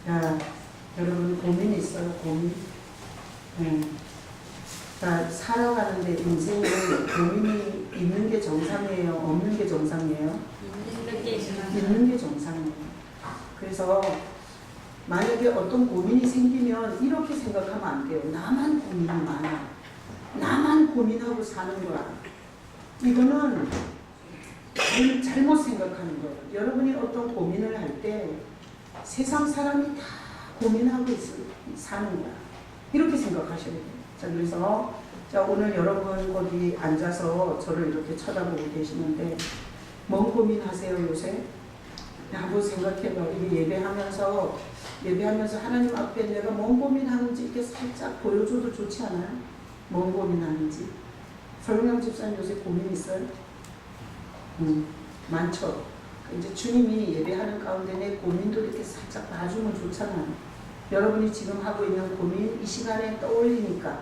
자, 여러분 고민이 있어요, 고민. 자, 살아가는데 인생은 고민이 있는 게 정상이에요, 없는 게 정상이에요? 있는 게 정상이에요. 그래서 만약에 어떤 고민이 생기면 이렇게 생각하면 안 돼요. 나만 고민이 많아. 나만 고민하고 사는 거야. 이거는 잘못 생각하는 거예요. 여러분이 어떤 고민을 할 때 세상 사람이 다 고민하고 사는 거야. 이렇게 생각하셔야 돼요. 자, 그래서 자, 오늘 여러분 거기 앉아서 저를 이렇게 쳐다보고 계시는데 뭔 고민하세요, 요새? 한번 생각해봐. 이게 예배하면서 하나님 앞에 내가 뭔 고민하는지 이렇게 살짝 보여줘도 좋지 않아요? 뭔 고민하는지. 설명 집사님 요새 고민 있어요? 많죠. 이제 주님이 예배하는 가운데 내 고민도 이렇게 살짝 봐주면 좋잖아요. 여러분이 지금 하고 있는 고민 이 시간에 떠올리니까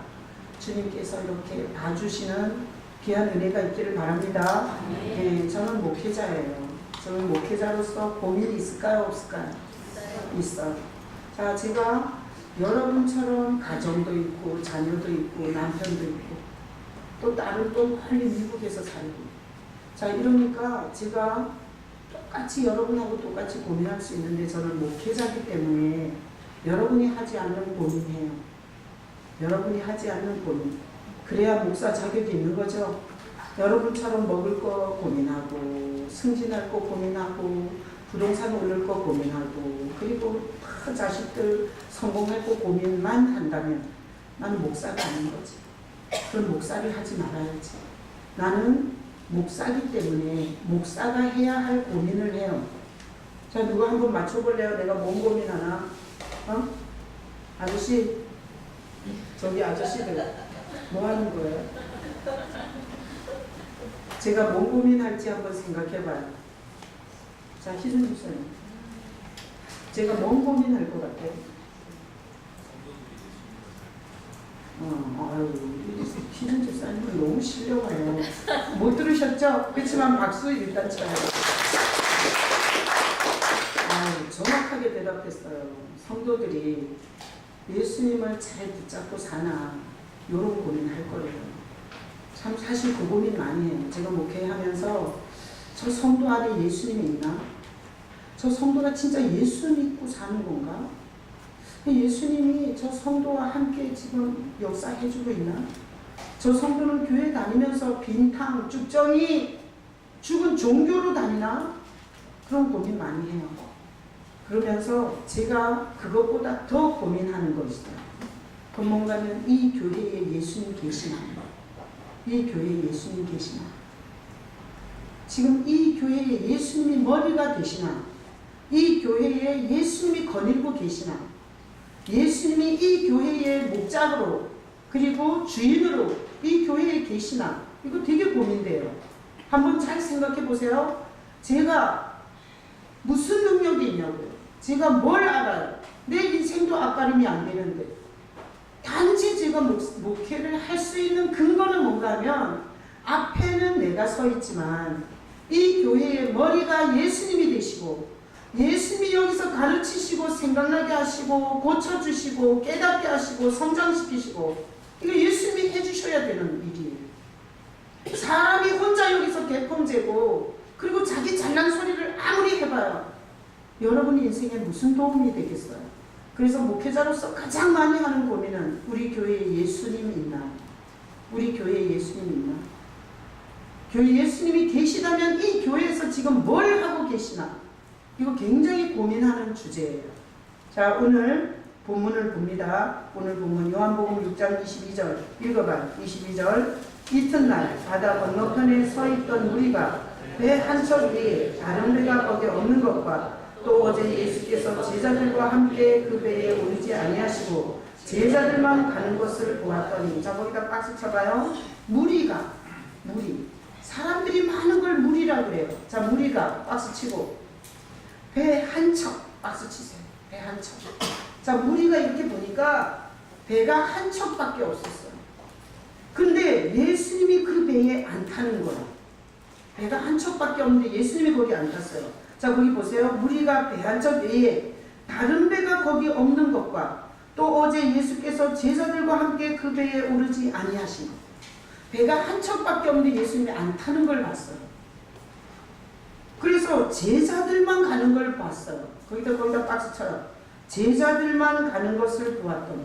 주님께서 이렇게 봐주시는 귀한 은혜가 있기를 바랍니다. 네, 저는 목회자예요. 저는 목회자로서 고민이 있을까요, 없을까요? 있어요. 자, 제가 여러분처럼 가정도 있고 자녀도 있고 남편도 있고 또 딸은 또 멀리 미국에서 살고. 자, 이러니까 제가 똑같이 여러분하고 똑같이 고민할 수 있는데 저는 목회자이기 때문에 여러분이 하지 않는 고민해요. 여러분이 하지 않는 고민. 그래야 목사 자격이 있는 거죠. 여러분처럼 먹을 거 고민하고 승진할 거 고민하고 부동산 오를 거 고민하고 그리고 다 자식들 성공할 거 고민만 한다면 나는 목사가 아닌 거지. 그런 목사를 하지 말아야지. 나는 목사기 때문에 목사가 해야 할 고민을 해요. 자, 누가 한번 맞춰볼래요? 내가 뭔 고민하나? 어? 아저씨, 저기 아저씨들 뭐 하는 거예요? 제가 뭔 고민할지 한번 생각해봐요. 자, 희준 집사님, 제가 뭔 고민할 것 같아요? 희준 집사님은 너무 실려가요. 못 들으셨죠? 그렇지만 박수 일단 쳐요. 정확하게 대답했어요. 성도들이 예수님을 잘 붙잡고 사나 이런 고민할 거예요. 참 사실 그 고민 많이 해요. 제가 목회하면서 저 성도 안에 예수님이 있나? 저 성도가 진짜 예수 믿고 사는 건가? 예수님이 저 성도와 함께 지금 역사해주고 있나? 저 성도는 교회 다니면서 빈탕, 쭉정이 죽은 종교로 다니나? 그런 고민 많이 해요. 그러면서 제가 그것보다 더 고민하는 거 있어요. 그 뭔가는 이 교회에 예수님 계시나? 이 교회에 예수님 계시나? 지금 이 교회에 예수님이 머리가 되시나? 이 교회에 예수님이 거닐고 계시나? 예수님이 이 교회의 목자로 그리고 주인으로 이 교회에 계시나? 이거 되게 고민돼요. 한번 잘 생각해 보세요. 제가 무슨 능력이 있냐고요. 제가 뭘 알아요. 내 인생도 앞가림이 안 되는데 단지 제가 목회를 할 수 있는 근거는 뭔가 하면 앞에는 내가 서 있지만 이 교회의 머리가 예수님이 되시고 예수님이 여기서 가르치시고 생각나게 하시고 고쳐주시고 깨닫게 하시고 성장시키시고 이거 예수님이 해주셔야 되는 일이에요. 사람이 혼자 여기서 개펑제고 그리고 자기 잘난 소리를 아무리 해봐요. 여러분의 인생에 무슨 도움이 되겠어요? 그래서 목회자로서 가장 많이 하는 고민은 우리 교회에 예수님이 있나? 우리 교회에 예수님이 있나? 교회 예수님이 계시다면 이 교회에서 지금 뭘 하고 계시나? 이거 굉장히 고민하는 주제예요. 자, 오늘 본문을 봅니다. 오늘 본문 요한복음 6장 22절 읽어봐. 22절 이튿날 바다 건너편에 서 있던 무리가 배 한 척 위에 다른 배가 거기 없는 것과 또 어제 예수께서 제자들과 함께 그 배에 오르지 아니하시고 제자들만 가는 것을 보았더니. 자, 거기다 박수 쳐봐요. 무리 사람들이 많은 걸 무리라 그래요. 자, 무리가 박수 치고 배 한 척 박수 치세요. 배 한 척. 자, 무리가 이렇게 보니까 배가 한 척밖에 없었어요. 근데 예수님이 그 배에 안 타는 거야. 배가 한 척밖에 없는데 예수님이 거기 안 탔어요. 자, 거기 보세요. 무리가 배 한 척 외에 다른 배가 거기 없는 것과 또 어제 예수께서 제자들과 함께 그 배에 오르지 아니하신 것. 배가 한 척밖에 없는데 예수님이 안 타는 걸 봤어요. 그래서 제자들만 가는 걸 봤어요. 거기다 박스 쳐요. 제자들만 가는 것을 보았더니,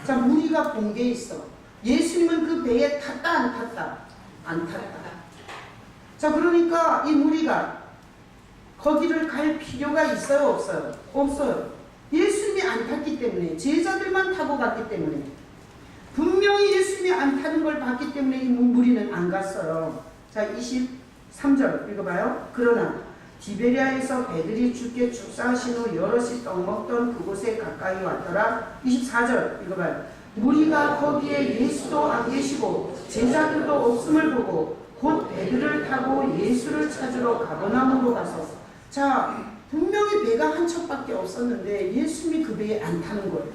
자, 무리가 본 게 있어. 예수님은 그 배에 탔다 안 탔다? 안 탔다. 자, 그러니까 이 무리가 거기를 갈 필요가 있어요 없어요? 없어요. 예수님이 안 탔기 때문에, 제자들만 타고 갔기 때문에, 분명히 예수님이 안 타는 걸 봤기 때문에 이 무리는 안 갔어요. 자, 23절 읽어봐요. 그러나 디베리아에서 배들이 주께 축사하신 후 여럿이 떡 먹던 그곳에 가까이 왔더라. 24절 읽어봐요. 무리가 거기에 예수도 안 계시고 제자들도 없음을 보고 곧 배들을 타고 예수를 찾으러 가버나움으로 가서, 자, 분명히 배가 한 척밖에 없었는데 예수님이 그 배에 안 타는 거예요.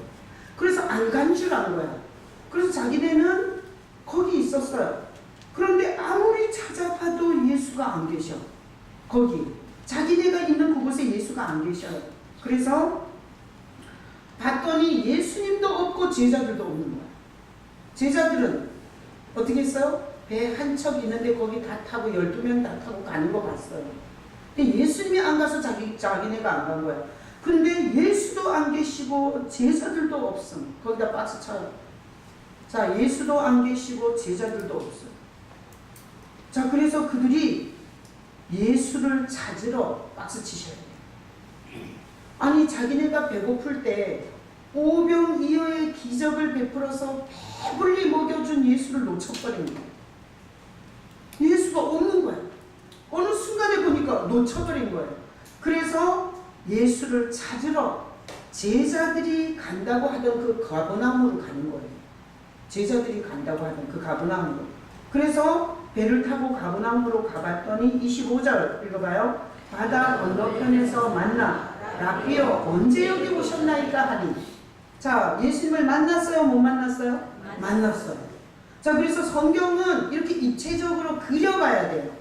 그래서 안 간 줄 안 거야. 그래서 자기네는 거기 있었어요. 그런데 아무리 찾아봐도 예수가 안 계셔. 거기 자기네가 있는 그곳에 예수가 안 계셔요. 그래서 봤더니 예수님도 없고 제자들도 없는 거야. 제자들은 어떻게 했어요? 배 한 척 있는데 거기 다 타고 12명 다 타고 가는 거 봤어요. 근데 예수님이 안 가서 자기네가 안 간 거야. 근데 예수도 안 계시고 제자들도 없음. 거기다 박스 쳐요. 자, 예수도 안 계시고 제자들도 없어요. 자, 그래서 그들이 예수를 찾으러 박스 치셔야 돼요. 아니, 자기네가 배고플 때 오병이어의 기적을 베풀어서 배불리 먹여준 예수를 놓쳐버린 거예요. 예수가 없는 거예요. 어느 순간에 보니까 놓쳐버린 거예요. 그래서 예수를 찾으러 제자들이 간다고 하던 그 가버나움으로 가는 거예요. 제자들이 간다고 하던 그 가버나움으로. 그래서 배를 타고 가버나움으로 가봤더니 25절 읽어봐요. 바다 건너편에서 만나 라비여 언제 여기 오셨나이까 하니. 자, 예수님을 만났어요? 못 만났어요? 만났어요. 자, 그래서 성경은 이렇게 입체적으로 그려봐야 돼요.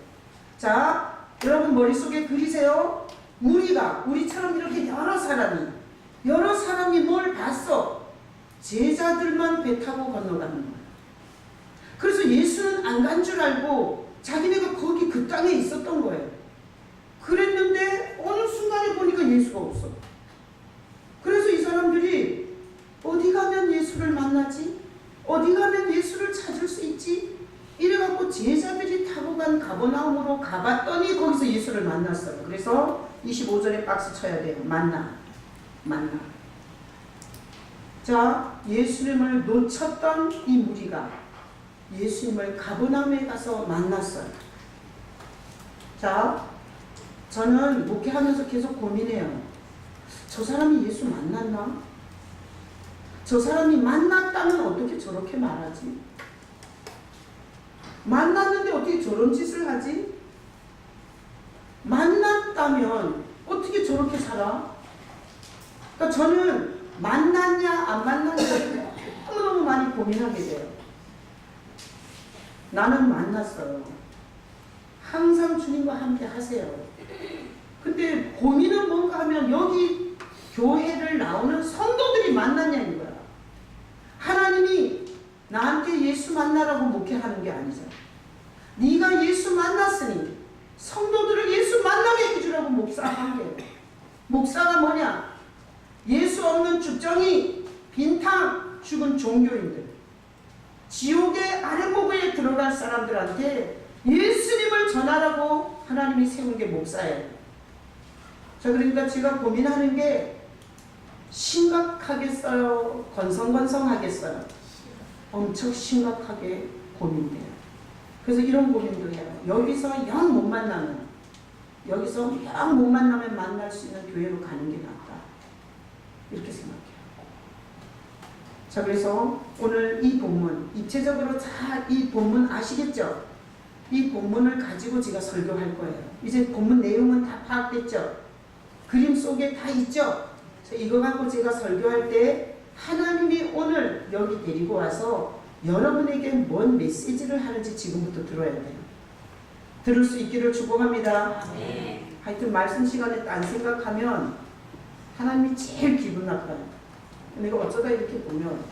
자, 여러분 머릿속에 그리세요. 무리가, 우리처럼 이렇게 여러 사람이 뭘 봤어? 제자들만 배 타고 건너가는 거예요. 그래서 예수는 안 간 줄 알고 자기네가 거기 그 땅에 있었던 거예요. 그랬는데 어느 순간에 보니까 예수가 없어. 그래서 이 사람들이 어디 가면 예수를 만나지? 어디 가면 예수를 찾을 수 있지? 이래갖고 제자들이 타고 간 가버나움으로 가봤더니 거기서 예수를 만났어요. 그래서 25절에 박수 쳐야 돼요. 만나. 자, 예수님을 놓쳤던 이 무리가 예수님을 가버나움에 가서 만났어요. 자, 저는 목회하면서 계속 고민해요. 저 사람이 예수 만났나? 저 사람이 만났다면 어떻게 저렇게 말하지? 만났는데 어떻게 저런 짓을 하지? 만났다면 어떻게 저렇게 살아? 그러니까 저는 만났냐 안 만났냐를 너무너무 많이 고민하게 돼요. 나는 만났어요. 항상 주님과 함께 하세요. 근데 고민은 뭔가 하면 여기 교회를 나오는 성도들이 만났냐는 거야. 하나님이 나한테 예수 만나라고 목회하는 게 아니잖아. 네가 예수 만났으니 성도들을 예수 만나게 해주라고 목사가 한 게. 목사가 뭐냐? 예수 없는 죽정이 빈탕 죽은 종교인들, 지옥의 아랫목에 들어갈 사람들한테 예수님을 전하라고 하나님이 세운 게 목사예요. 자, 그러니까 제가 고민하는 게 심각하겠어요? 건성건성하겠어요? 엄청 심각하게 고민돼요. 그래서 이런 고민도 해요. 여기서 영 못 만나면 만날 수 있는 교회로 가는 게 낫다. 이렇게 생각해요. 자, 그래서 오늘 이 본문, 입체적으로 잘 이 본문 아시겠죠? 이 본문을 가지고 제가 설교할 거예요. 이제 본문 내용은 다 파악됐죠? 그림 속에 다 있죠? 이거 갖고 제가 설교할 때 하나님이 오늘 여기 데리고 와서 여러분에게 뭔 메시지를 하는지 지금부터 들어야 돼요. 들을 수 있기를 축복합니다. 네. 하여튼 말씀 시간에 딴 생각하면 하나님이 제일 기분 나빠요. 내가 어쩌다 이렇게 보면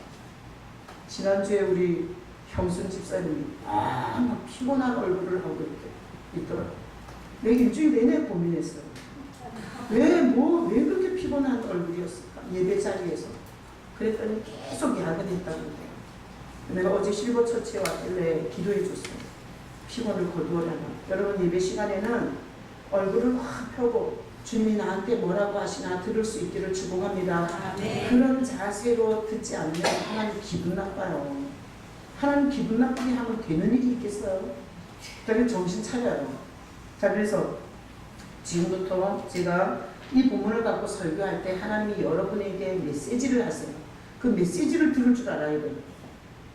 지난주에 우리 형순 집사님이 막 피곤한 얼굴을 하고 이렇게 있더라고요. 내가 일주일 내내 고민했어요. 왜 그렇게 피곤한 얼굴이었을까? 예배 자리에서. 그랬더니 계속 야근했다고 해요. 내가 어제 실버처치에 왔길래 기도해 줬어요. 피곤을 거두어라가. 여러분 예배 시간에는 얼굴을 확 펴고 주님이 나한테 뭐라고 하시나 들을 수 있기를 축복합니다. 그런 자세로 듣지 않으면 하나님 기분 나빠요. 하나님 기분 나쁘게 하면 되는 일이 있겠어요? 그러면 정신 차려요. 자, 그래서 지금부터 제가 이 본문을 갖고 설교할 때 하나님이 여러분에게 메시지를 하세요. 그 메시지를 들을 줄 알아야 돼요.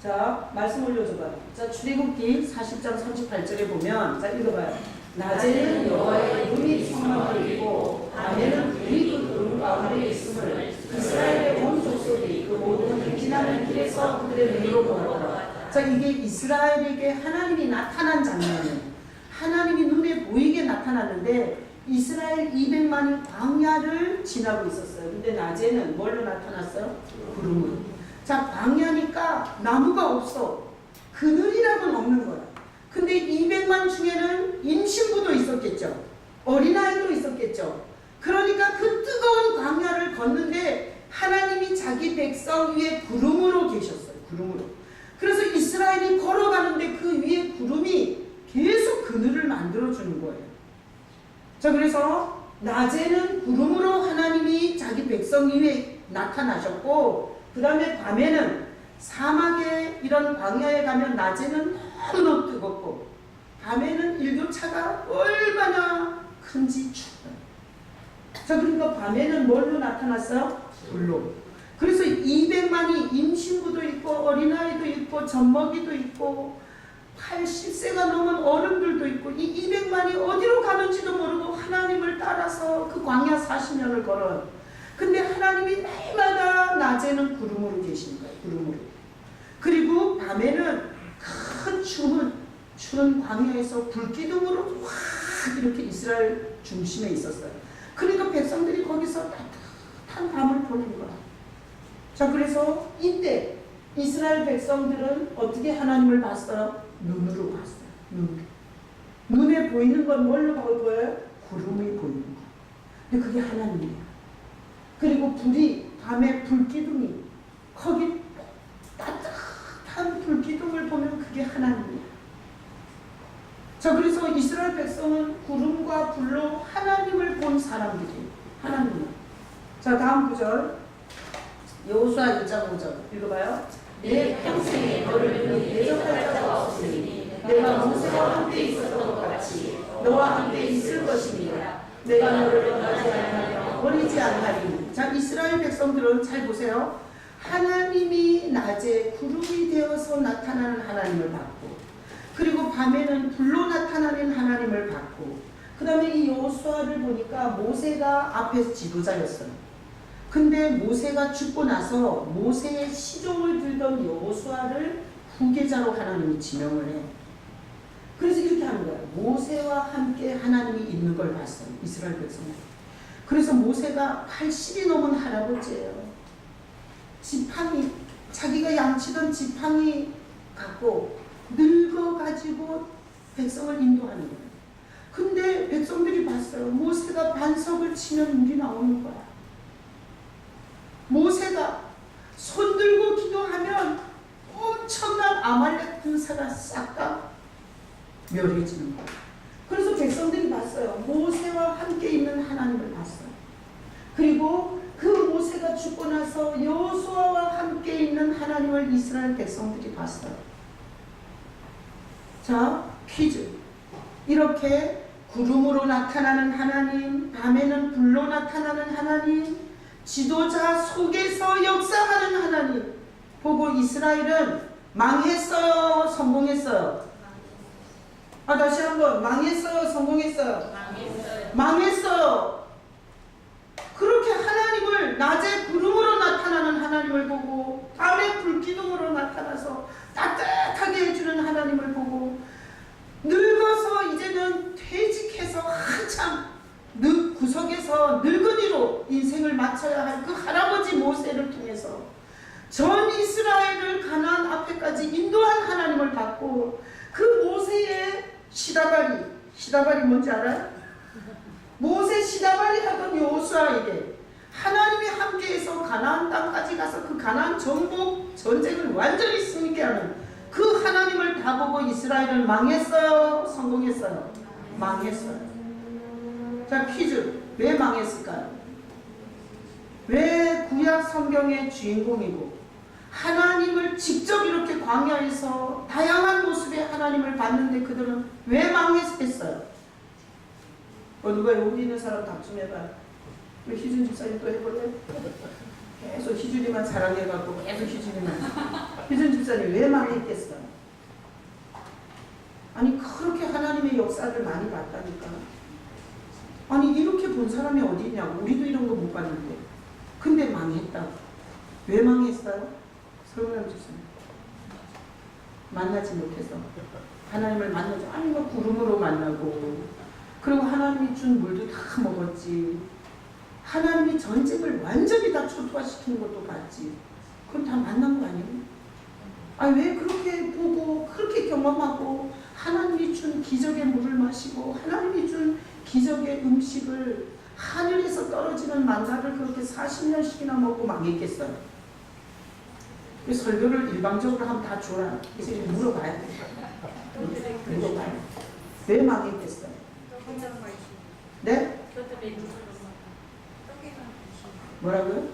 자, 말씀 올려줘봐요. 자, 출애굽기 40장 38절에 보면, 자, 읽어봐요. 낮에는 여호와의 눈이 성막을 입고 밤에는 불이 그 구름 가운데 있음을 이스라엘의 온 족속이 그 모든 지나는 길에서 그들의 눈으로 보았더라. 자, 이게 이스라엘에게 하나님이 나타난 장면이에요. 하나님이 눈에 보이게 나타났는데 이스라엘 200만이 광야를 지나고 있었어요. 근데 낮에는 뭘로 나타났어요? 구름으로. 자, 광야니까 나무가 없어. 그늘이라고는 없는 거야. 근데 200만 중에는 임신부도 있었겠죠. 어린아이도 있었겠죠. 그러니까 그 뜨거운 광야를 걷는데 하나님이 자기 백성 위에 구름으로 계셨어요. 구름으로. 그래서 이스라엘이 걸어가는데 그 위에 구름이 계속 그늘을 만들어주는 거예요. 자, 그래서 낮에는 구름으로 하나님이 자기 백성 위에 나타나셨고, 그 다음에 밤에는 사막에 이런 광야에 가면 낮에는 너무 뜨겁고 밤에는 일교차가 얼마나 큰지 춥다. 자, 그러니까 밤에는 뭘로 나타났어요? 불로. 그래서 200만이 임신부도 있고 어린아이도 있고 젖먹이도 있고 80세가 넘은 어른들도 있고 이 200만이 어디로 가는지도 모르고 하나님을 따라서 그 광야 40년을 걸어요. 근데 하나님이 날마다 낮에는 구름으로 계신 거예요. 구름으로. 그리고 밤에는 큰 추운 광야에서 불기둥으로 확 이렇게 이스라엘 중심에 있었어요. 그러니까 백성들이 거기서 따뜻한 밤을 보낸 거야. 자, 그래서 이때 이스라엘 백성들은 어떻게 하나님을 봤어요? 눈으로 봤어요. 눈에 보이는 건 뭘로 보여요? 구름이 보이는 거. 근데 그게 하나님이에요. 그리고 불이 밤에 불기둥이 거기 따뜻한 불기둥을 보면 그게 하나님이에요. 자, 그래서 이스라엘 백성은 구름과 불로 하나님을 본 사람들이에요. 하나님. 자, 다음 구절 여호수아 1장 5절 읽어봐요. 내 평생에 너를 대적할 자가 없으니 내가 모세와 함께 있었던 것 같이 너와 함께 있을 것입니다. 내가 너를 떠나지 않으며 버리지 않나니. 자, 이스라엘 백성들은 잘 보세요. 하나님이 낮에 구름이 되어서 나타나는 하나님을 봤고, 그리고 밤에는 불로 나타나는 하나님을 봤고, 그 다음에 이 여호수아를 보니까 모세가 앞에서 지도자였어요. 근데 모세가 죽고 나서 모세의 시종을 들던 여호수아를 후계자로 하나님이 지명을 해. 그래서 이렇게 하는 거예요. 모세와 함께 하나님이 있는 걸 봤어요. 이스라엘 백성들. 그래서 모세가 80이 넘은 할아버지예요. 지팡이, 자기가 양치던 지팡이 갖고 늙어가지고 백성을 인도하는 거예요. 근데 백성들이 봤어요. 모세가 반석을 치면 물이 나오는 거야. 모세가 손 들고 기도하면 엄청난 아말렉 군사가 싹 다 멸해지는 거예요. 그래서 백성들이 봤어요. 모세와 함께 있는 하나님을 봤어요. 그리고 그 모세가 죽고 나서 여호수아와 함께 있는 하나님을 이스라엘 백성들이 봤어요. 자, 퀴즈. 이렇게 구름으로 나타나는 하나님, 밤에는 불로 나타나는 하나님, 지도자 속에서 역사하는 하나님 보고 이스라엘은 망했어요? 성공했어요? 다시 한번 망했어요? 성공했어요? 망했어요. 그렇게 하나님을 낮에 구름으로 나타나는 하나님을 보고 밤에 불기둥으로 나타나서 따뜻하게 해주는 하나님을 보고 늙어서 이제는 퇴직해서 한참 구석에서 늙은이로 인생을 마쳐야 있어야 할 그 할아버지 모세를 통해서 전 이스라엘을 가나안 앞에까지 인도한 하나님을 받고 그 모세의 시다발이 뭔지 알아요? 모세 시다발이 하던 여호수아에게 하나님이 함께해서 가나안 땅까지 가서 그 가나안 정복 전쟁을 완전히 승리케 하는 그 하나님을 다 보고 이스라엘은 망했어요? 성공했어요? 망했어요. 자, 퀴즈. 왜 망했을까요? 왜 구약 성경의 주인공이고 하나님을 직접 이렇게 광야에서 다양한 모습의 하나님을 봤는데 그들은 왜 망했어요? 누가 여기 있는 사람 답 좀 해봐요. 왜 희준 집사님 또 해볼래? 계속 희준이만 사랑해갖고 계속 희준 집사님 왜 망했겠어요? 아니 그렇게 하나님의 역사를 많이 봤다니까. 아니 이렇게 본 사람이 어디 있냐고. 우리도 이런 거 못 봤는데. 근데 망했다고. 왜 망했어요? 설문함 집사님. 만나지 못해서. 하나님을 만나지. 아니 뭐 구름으로 만나고 그리고 하나님이 준 물도 다 먹었지. 하나님이 전쟁을 완전히 다 초토화시키는 것도 봤지. 그건 다 만난 거 아니에요? 아니 왜 그렇게 보고 그렇게 경험하고 하나님이 준 기적의 물을 마시고 하나님이 준 기적의 음식을 하늘에서 떨어지는 만나를 그렇게 40년씩이나 먹고 망했겠어요? 그 설교를 일방적으로 하면 다 줘라. 그래서 물어봐야 돼. 물어봐요. 왜 망했겠어요? 네? 뭐라고요?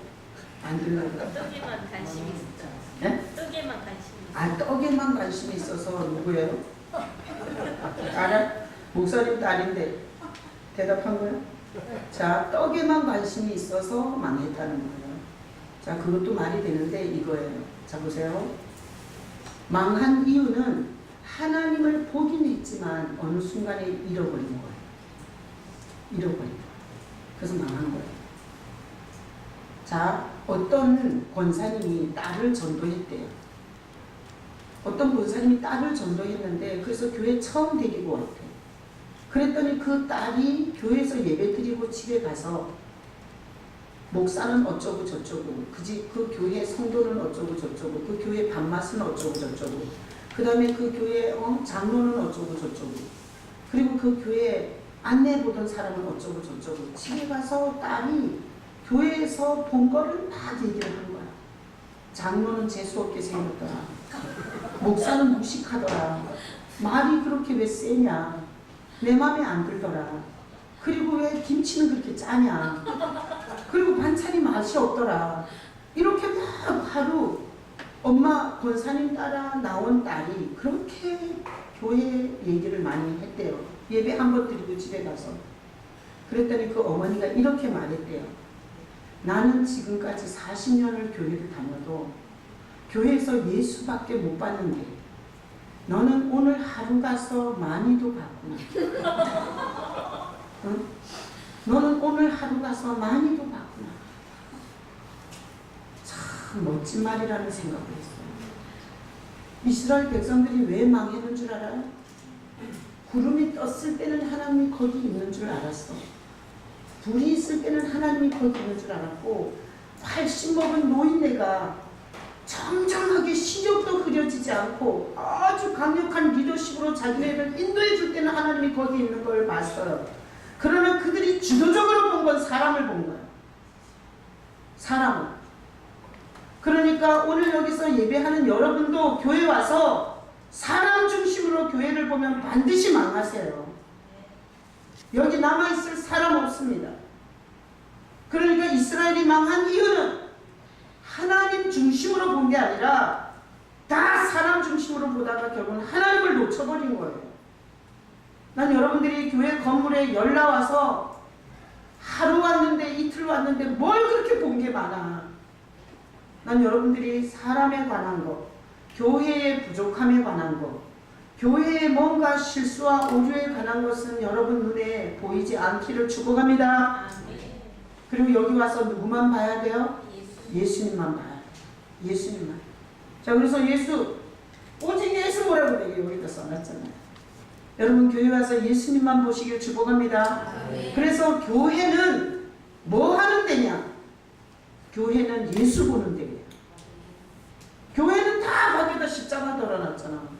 안 들려요. 떡에만 관심이 있어. 네? 떡에만 관심이 있어. 아, 떡에만 관심이 있어서 누구예요? 알아? 목사님 딸인데 대답한 거예요? 자, 떡에만 관심이 있어서 망했다는 거예요. 자, 그것도 말이 되는데 이거예요. 자, 보세요. 망한 이유는 하나님을 보긴 했지만 어느 순간에 잃어버린 거예요. 잃어버린 거예요. 그래서 망한 거예요. 자, 어떤 권사님이 딸을 전도했대요. 어떤 권사님이 딸을 전도했는데 그래서 교회 처음 데리고 왔대요. 그랬더니 그 딸이 교회에서 예배드리고 집에 가서 목사는 어쩌고 저쩌고 그 교회 성도는 어쩌고 저쩌고 그 교회 밥맛은 어쩌고 저쩌고 그 다음에 그 교회 장로는 어쩌고 저쩌고 그리고 그 교회 안내 보던 사람은 어쩌고 저쩌고 집에 가서 딸이 교회에서 본 거를 막 얘기를 한 거야. 장로는 재수없게 생겼더라. 목사는 무식하더라. 말이 그렇게 왜 세냐. 내 맘에 안 들더라. 그리고 왜 김치는 그렇게 짜냐. 그리고 반찬이 맛이 없더라. 이렇게 막 하루 엄마 권사님 따라 나온 딸이 그렇게 교회 얘기를 많이 했대요. 예배 한 번 드리고 집에 가서. 그랬더니 그 어머니가 이렇게 말했대요. 나는 지금까지 40년을 교회를 다녀도 교회에서 예수밖에 못 봤는데 너는 오늘 하루 가서 많이도 봤구나. 응? 너는 오늘 하루 가서 많이도 봤구나. 참 멋진 말이라는 생각을 했어요. 이스라엘 백성들이 왜 망했는 줄 알아요? 구름이 떴을 때는 하나님이 거기 있는 줄 알았어. 불이 있을 때는 하나님이 거기 있는 줄 알았고 80 먹은 노인네가 정정하게 시력도 흐려지지 않고 아주 강력한 리더십으로 자기네를 인도해 줄 때는 하나님이 거기 있는 걸 봤어요. 그러나 그들이 주도적으로 본 건 사람을 본 거예요. 사람을. 그러니까 오늘 여기서 예배하는 여러분도 교회 와서 사람 중심으로 교회를 보면 반드시 망하세요. 여기 남아있을 사람 없습니다. 그러니까 이스라엘이 망한 이유는 하나님 중심으로 본 게 아니라 다 사람 중심으로 보다가 결국은 하나님을 놓쳐버린 거예요. 난 여러분들이 교회 건물에 연락 와서 하루 왔는데 이틀 왔는데 뭘 그렇게 본 게 많아. 난 여러분들이 사람에 관한 것, 교회의 부족함에 관한 것, 교회의 뭔가 실수와 오류에 관한 것은 여러분 눈에 보이지 않기를 축복합니다. 그리고 여기 와서 누구만 봐야 돼요? 예수님만 봐야 돼요. 예수님만. 자, 그래서 예수, 오직 예수 뭐라고 되게 여기다 써놨잖아요. 여러분 교회 와서 예수님만 보시길 축복합니다. 그래서 교회는 뭐 하는 데냐? 교회는 예수 보는 데예요. 교회는 다 밖에다 십자가 달아놨잖아.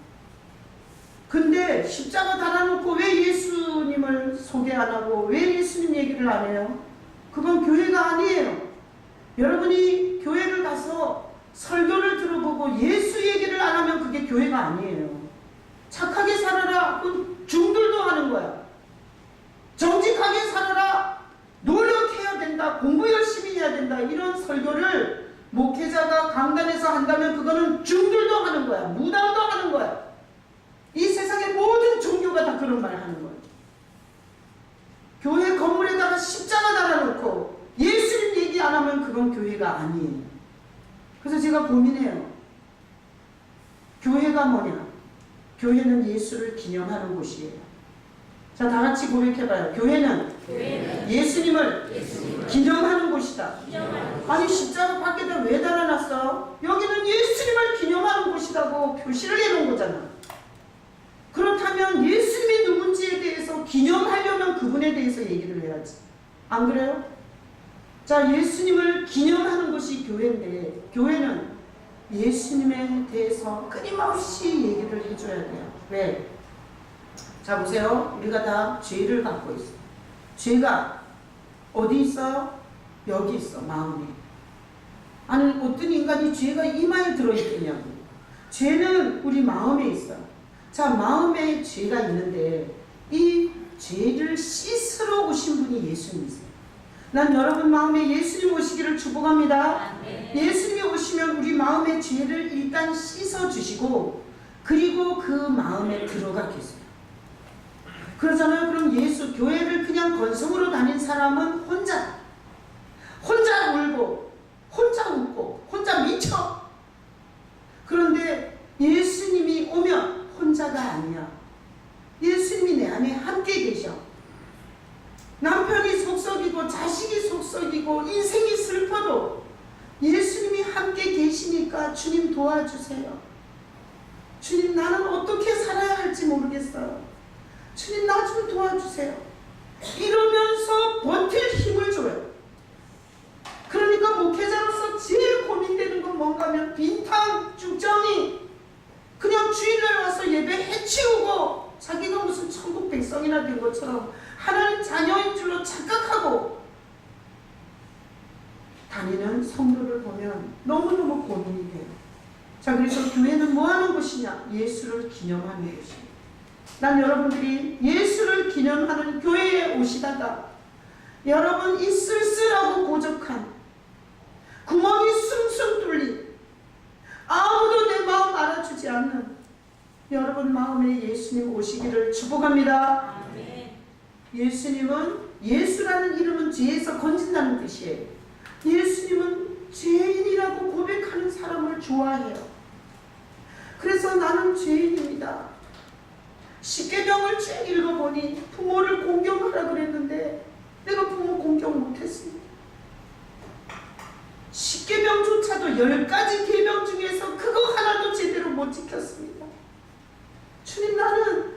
근데 십자가 달아놓고 왜 예수님을 소개 안 하고 왜 예수님 얘기를 안 해요? 그건 교회가 아니에요. 여러분이 교회를 가서 설교를 들어보고 예수 얘기를 안 하면 그게 교회가 아니에요. 착하게 살아라. 그건 중들도 하는 거야. 정직하게 살아라. 노력해야 된다. 공부 열심히 해야 된다. 이런 설교를 목회자가 강단에서 한다면 그거는 중들도 하는 거야. 무당도 하는 거야. 이 세상의 모든 종교가 다 그런 말을 하는 거예요. 교회 건물에다가 십자가 달아놓고 예수님 얘기 안 하면 그건 교회가 아니에요. 그래서 제가 고민해요. 교회가 뭐냐? 교회는 예수를 기념하는 곳이에요. 자, 다 같이 고백해봐요. 교회는 예수님을 기념하는 곳이다. 아니, 십자가 밖에다 왜 달아놨어? 여기는 예수님을 기념하는 곳이라고 표시를 해놓은 거잖아. 그렇다면 예수님이 누군지에 대해서 기념하려면 그분에 대해서 얘기를 해야지. 안 그래요? 자, 예수님을 기념하는 것이 교회인데 교회는 예수님에 대해서 끊임없이 얘기를 해줘야 돼요. 왜? 자, 보세요. 우리가 다 죄를 갖고 있어요. 죄가 어디 있어요? 여기 있어, 마음에. 아니, 어떤 인간이 죄가 이마에 들어있겠냐고. 죄는 우리 마음에 있어요. 자, 마음에 죄가 있는데 이 죄를 씻으러 오신 분이 예수님이세요. 난 여러분 마음에 예수님 오시기를 축복합니다. 예수님이 오시면 우리 마음의 죄를 일단 씻어주시고 그리고 그 마음에 들어가 계세요. 그러잖아요. 그럼 예수 교회를 그냥 건성으로 다닌 사람은 혼자 울고 혼자 웃고 혼자 미쳐. 그런데 예수님이 오면 혼자가 아니야. 예수님이 내 안에 함께 계셔. 남편이 속썩이고 자식이 속썩이고 인생이 슬퍼도 예수님이 함께 계시니까 주님 도와주세요. 주님, 나는 어떻게 살아야 할지 모르겠어요. 주님, 나 좀 도와주세요. 이러면서 버틸 힘을 줘요. 그러니까 목회자로서 제일 고민되는 건 뭔가 하면 빈탕 쭉정이 그냥 주일날 와서 예배 해치우고 자기가 무슨 천국 백성이나 된 것처럼 하나님 자녀인 줄로 착각하고 다니는 성도를 보면 너무너무 고민이 돼요. 자, 그래서 교회는 뭐 하는 곳이냐? 예수를 기념하는 곳이에요. 난 여러분들이 예수를 기념하는 교회에 오시다가 여러분 이 쓸쓸하고 고적한 구멍이 숭숭 뚫린 아무도 내 마음 알아주지 않는 여러분 마음에 예수님 오시기를 축복합니다. 예수님은 예수라는 이름은 죄에서 건진다는 뜻이에요. 예수님은 죄인이라고 고백하는 사람을 좋아해요. 그래서 나는 죄인입니다. 십계명을 쭉 읽어보니 부모를 공경하라 그랬는데 내가 부모 공경 못했습니다. 십계명조차도 10가지 계명 중에서 그거 하나도 제대로 못 지켰습니다. 주님, 나는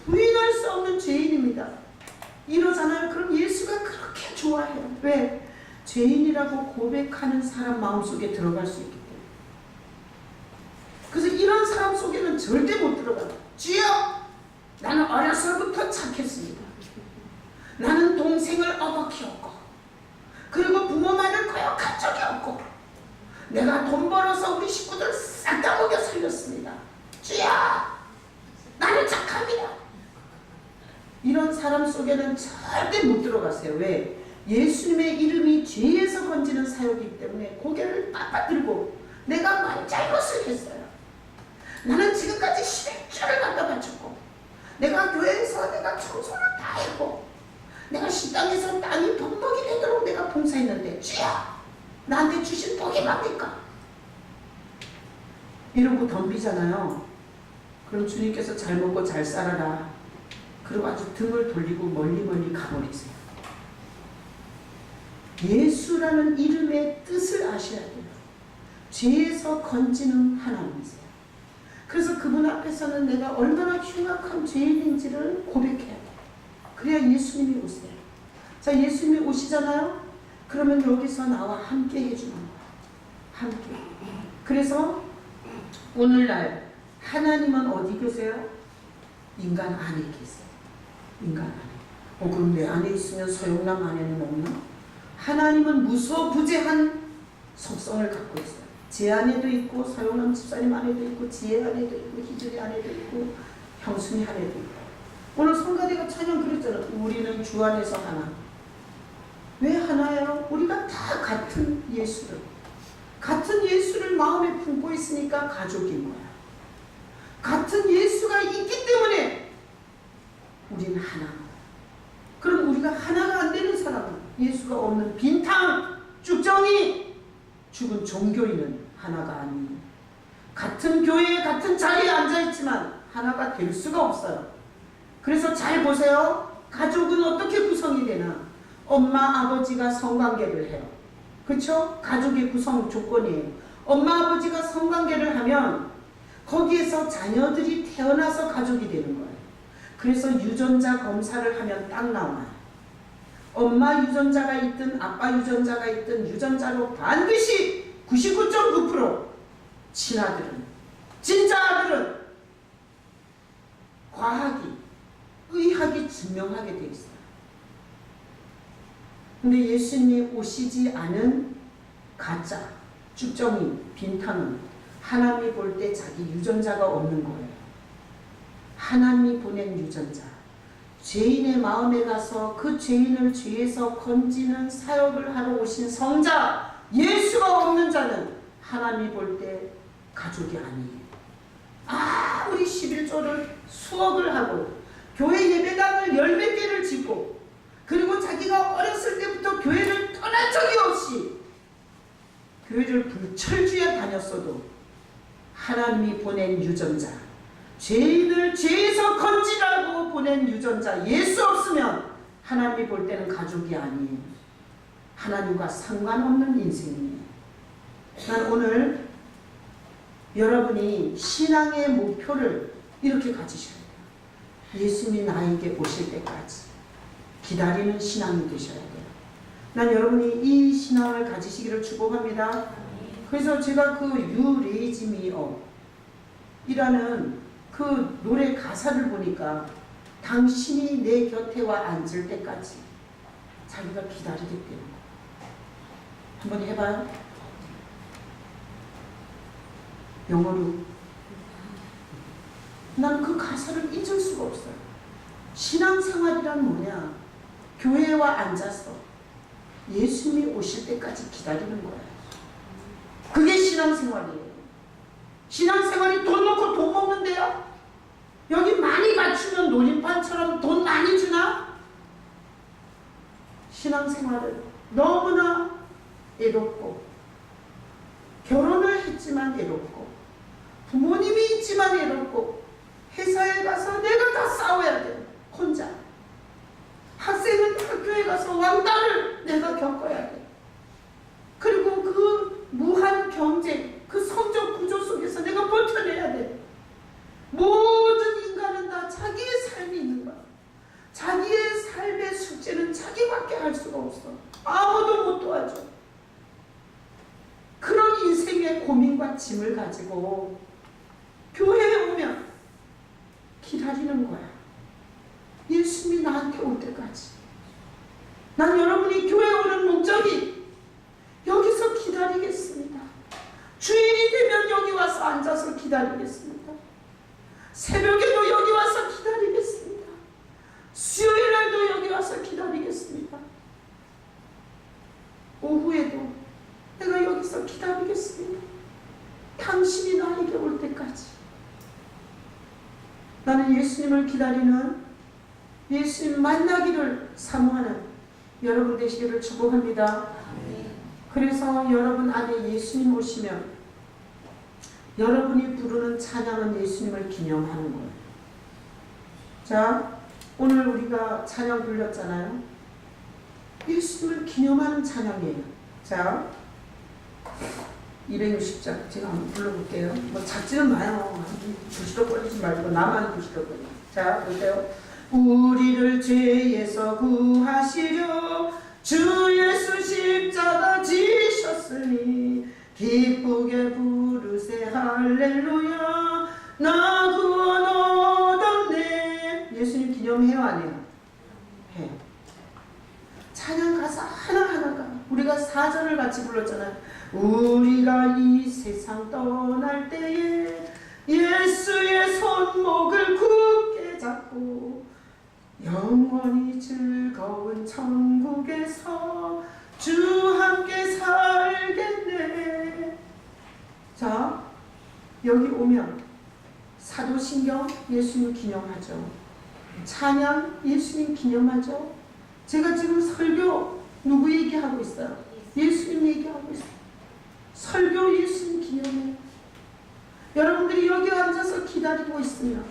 부인할 수 없는 죄인입니다. 이러잖아요. 그럼 예수가 그렇게 좋아해요. 왜? 죄인이라고 고백하는 사람 마음속에 들어갈 수 있기 때문에. 그래서 이런 사람 속에는 절대 못 들어가요. 주여, 나는 어려서부터 착했습니다. 나는 동생을 어버키웠고 그리고 부모만을 거역한 적이 없고 내가 돈 벌어서 우리 식구들 싹 다 먹여 살렸습니다. 주여, 나는 착합니다. 이런 사람 속에는 절대 못 들어가세요. 왜? 예수님의 이름이 죄에서 건지는 사역이기 때문에 고개를 빳빳 들고 내가 뭔 잘못을 했어요. 나는 지금까지 11주를 갖다 바쳤고 내가 교회에서 내가 청소를 다 했고 내가 식당에서 남이 돈 먹이 되도록 내가 봉사했는데 주여, 나한테 주신 복이 뭡니까? 이러고 덤비잖아요. 그럼 주님께서 잘 먹고 잘 살아라. 그리고 아주 등을 돌리고 멀리 가버리세요. 예수라는 이름의 뜻을 아셔야 돼요. 죄에서 건지는 하나님이세요. 그래서 그분 앞에서는 내가 얼마나 흉악한 죄인인지를 고백해야 돼요. 그래야 예수님이 오세요. 자, 예수님이 오시잖아요. 그러면 여기서 나와 함께 해주는 거야. 함께. 그래서 오늘날 하나님은 어디 계세요? 인간 안에 계세요. 인간 안에. 그럼 내 안에 있으면 소용남 안에는 없나? 하나님은 무소부재한 속성을 갖고 있어요. 제 안에도 있고 소용남 집사님 안에도 있고 지혜 안에도 있고 희준이 안에도 있고 형순이 안에도 있고. 오늘 성가대가 찬양 그랬잖아. 우리는 주 안에서 하나. 왜 하나예요? 우리가 다 같은 예수를 마음에 품고 있으니까 가족인 거야. 같은 예수가 있기 때문에 우리는 하나. 그럼 우리가 하나가 안 되는 사람은 예수가 없는 빈탕, 쭉정이, 죽은 종교인은 하나가 아니에요. 같은 교회에 같은 자리에 앉아있지만 하나가 될 수가 없어요. 그래서 잘 보세요. 가족은 어떻게 구성이 되나? 엄마, 아버지가 성관계를 해요. 그렇죠? 가족의 구성 조건이에요. 엄마, 아버지가 성관계를 하면 거기에서 자녀들이 태어나서 가족이 되는 거예요. 그래서 유전자 검사를 하면 딱 나와요. 엄마 유전자가 있든 아빠 유전자가 있든 유전자로 반드시 99.9% 친아들은, 진짜 아들은 과학이, 의학이 증명하게 돼 있어요. 근데 예수님이 오시지 않은 가짜, 쭉정이, 빈탕은 하나님이 볼 때 자기 유전자가 없는 거예요. 하나님이 보낸 유전자. 죄인의 마음에 가서 그 죄인을 죄에서 건지는 사역을 하러 오신 성자, 예수가 없는 자는 하나님이 볼 때 가족이 아니에요. 아무리 11조를 수억을 하고 교회 예배당을 10몇 개를 짓고 그리고 자기가 어렸을 때부터 교회를 떠난 적이 없이 교회를 불철주야 다녔어도 하나님이 보낸 유전자, 죄인을 죄에서 건지라고 보낸 유전자 예수 없으면 하나님이 볼 때는 가족이 아니에요. 하나님과 상관없는 인생이에요. 난 오늘 여러분이 신앙의 목표를 이렇게 가지셔야 돼요. 예수님이 나에게 오실 때까지 기다리는 신앙이 되셔야 돼요. 난 여러분이 이 신앙을 가지시기를 축복합니다. 그래서 제가 그 You Raise Me Up 이라는 그 노래 가사를 보니까 당신이 내 곁에 와 앉을 때까지 자기가 기다리겠다는 거예요. 한번 해봐요. 영어로. 나는 그 가사를 잊을 수가 없어요. 신앙생활이란 뭐냐? 교회에 와 앉아서 예수님이 오실 때까지 기다리는 거예요. 그게 신앙생활이에요. 신앙생활이 돈 넣고 돈 먹는데요? 여기 많이 갖추면 노인판처럼 돈 많이 주나? 신앙생활은 너무나 애롭고 결혼을 했지만 애롭고 부모님이 있지만 애롭고 회사에 가서 내가 다 싸워야 돼. 혼자. 학생은 학교에 가서 왕따를 내가 겪어야 돼. 그리고 그 무한 경쟁, 그 성적 구조 속에서 내가 버텨내야 돼. 모든 인간은 다 자기의 삶이 있는 거야. 자기의 삶의 숙제는 자기밖에 할 수가 없어. 아무도 못 도와줘. 그런 인생의 고민과 짐을 가지고 교회에 오면 기다리는 거야. 예수님이 나한테 올 때까지. 난 여러분이 교회에 오는 목적이 여기서 기다리겠습니다. 주일이 되면 여기 와서 앉아서 기다리겠습니다. 새벽에도 여기 와서 기다리겠습니다. 수요일날도 여기 와서 기다리겠습니다. 오후에도 내가 여기서 기다리겠습니다. 당신이 나에게 올 때까지. 나는 예수님을 기다리는, 예수님 만나기를 사모하는 여러분 되시기를 축복합니다. 그래서 여러분 안에 예수님 오시면 여러분이 부르는 찬양은 예수님을 기념하는 거예요. 자, 오늘 우리가 찬양 불렀잖아요. 예수님을 기념하는 찬양이에요. 자, 260장 제가 한번 불러볼게요. 뭐 작지는 마요. 부시럭거리지 말고 나만 부시럭거려. 자, 보세요. 우리를 죄에서 구하시려 주 예수 십자가 지셨으니 기쁘게 부르세 할렐루야 나 구원 얻었네. 예수님 기념해요 안 해요? 해요. 찬양 가사 하나하나가 우리가 4절을 같이 불렀잖아요. 우리가 이 세상 떠날 때에 예수의 손목을 굳게 잡고 영원히 즐거운 천국에서 주 함께 살겠네. 자, 여기 오면 사도신경 예수님 기념하죠. 찬양 예수님 기념하죠. 제가 지금 설교 누구 얘기하고 있어요? 예수님 얘기하고 있어요. 설교 예수님 기념해요. 여러분들이 여기 앉아서 기다리고 있으면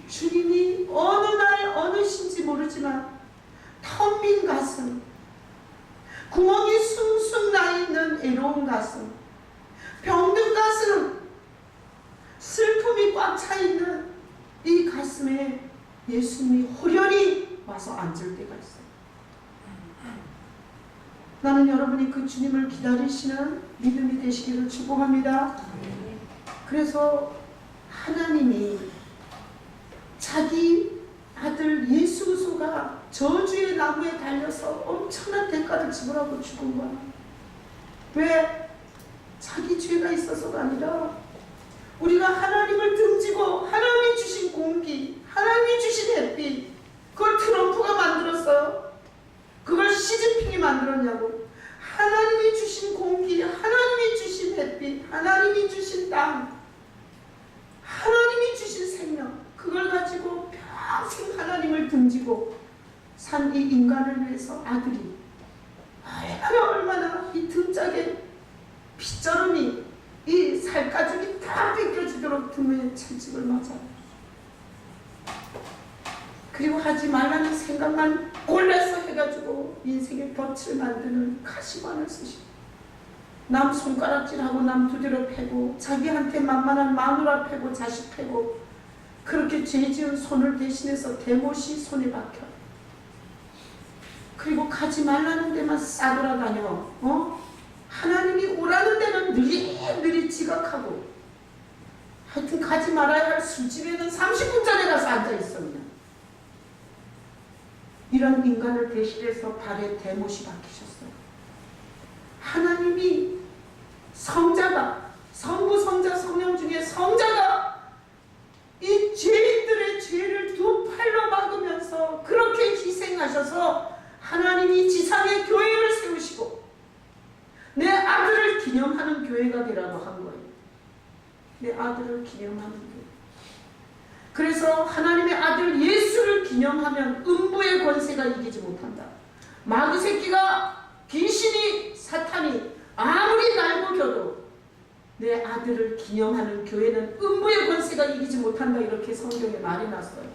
주님이 어느 날 어느 신지 모르지만 텅 빈 가슴, 구멍이 숭숭 나 있는 애로운 가슴, 병든 가슴, 슬픔이 꽉 차 있는 이 가슴에 예수님이 호련히 와서 앉을 때가 있어요. 나는 여러분이 그 주님을 기다리시는 믿음이 되시기를 축복합니다. 그래서 하나님이 자기 아들 예수소가 저주의 나무에 달려서 엄청난 대가를 지불하고 죽은 거야. 왜? 자기 죄가 있어서가 아니라 우리가 하나님을 등지고 하나님이 주신 공기, 하나님이 주신 햇빛, 그걸 트럼프가 만들었어요? 그걸 시진핑이 만들었냐고? 하나님이 주신 공기, 하나님이 주신 햇빛, 하나님이 주신 땅, 하나님이 주신 생명, 그걸 가지고 평생 하나님을 등지고 산 이 인간을 위해서 아들이 얼마나 이 등짝에 핏자루미, 이 살가죽이 다 벗겨지도록 등에 채찍을 맞아요. 그리고 하지 말라는 생각만 골라서 해가지고 인생의 덫을 만드는 가시관을 쓰시고 남 손가락질하고 남 두드려 패고 자기한테 만만한 마누라 패고 자식 패고 그렇게 죄 지은 손을 대신해서 대못이 손에 박혀. 그리고 가지 말라는 데만 싸돌아다녀. 하나님이 오라는 데는 느릿느릿 지각하고 하여튼 가지 말아야 할 술집에는 30분 전에 가서 앉아있어 그냥. 이런 인간을 대신해서 발에 대못이 박히셨어요. 하나님이 성자가, 성부, 성자, 성령 중에 성자가 이 죄인들의 죄를 두 팔로 막으면서 그렇게 희생하셔서 하나님이 지상에 교회를 세우시고 내 아들을 기념하는 교회가 되라고 한 거예요. 내 아들을 기념하는 교회. 그래서 하나님의 아들 예수를 기념하면 음부의 권세가 이기지 못한다. 마귀 새끼가, 귀신이, 사탄이 아무리 날고 겨도 내 아들을 기념하는 교회는 음부의 권세가 이기지 못한다. 이렇게 성경에 말이 났어요.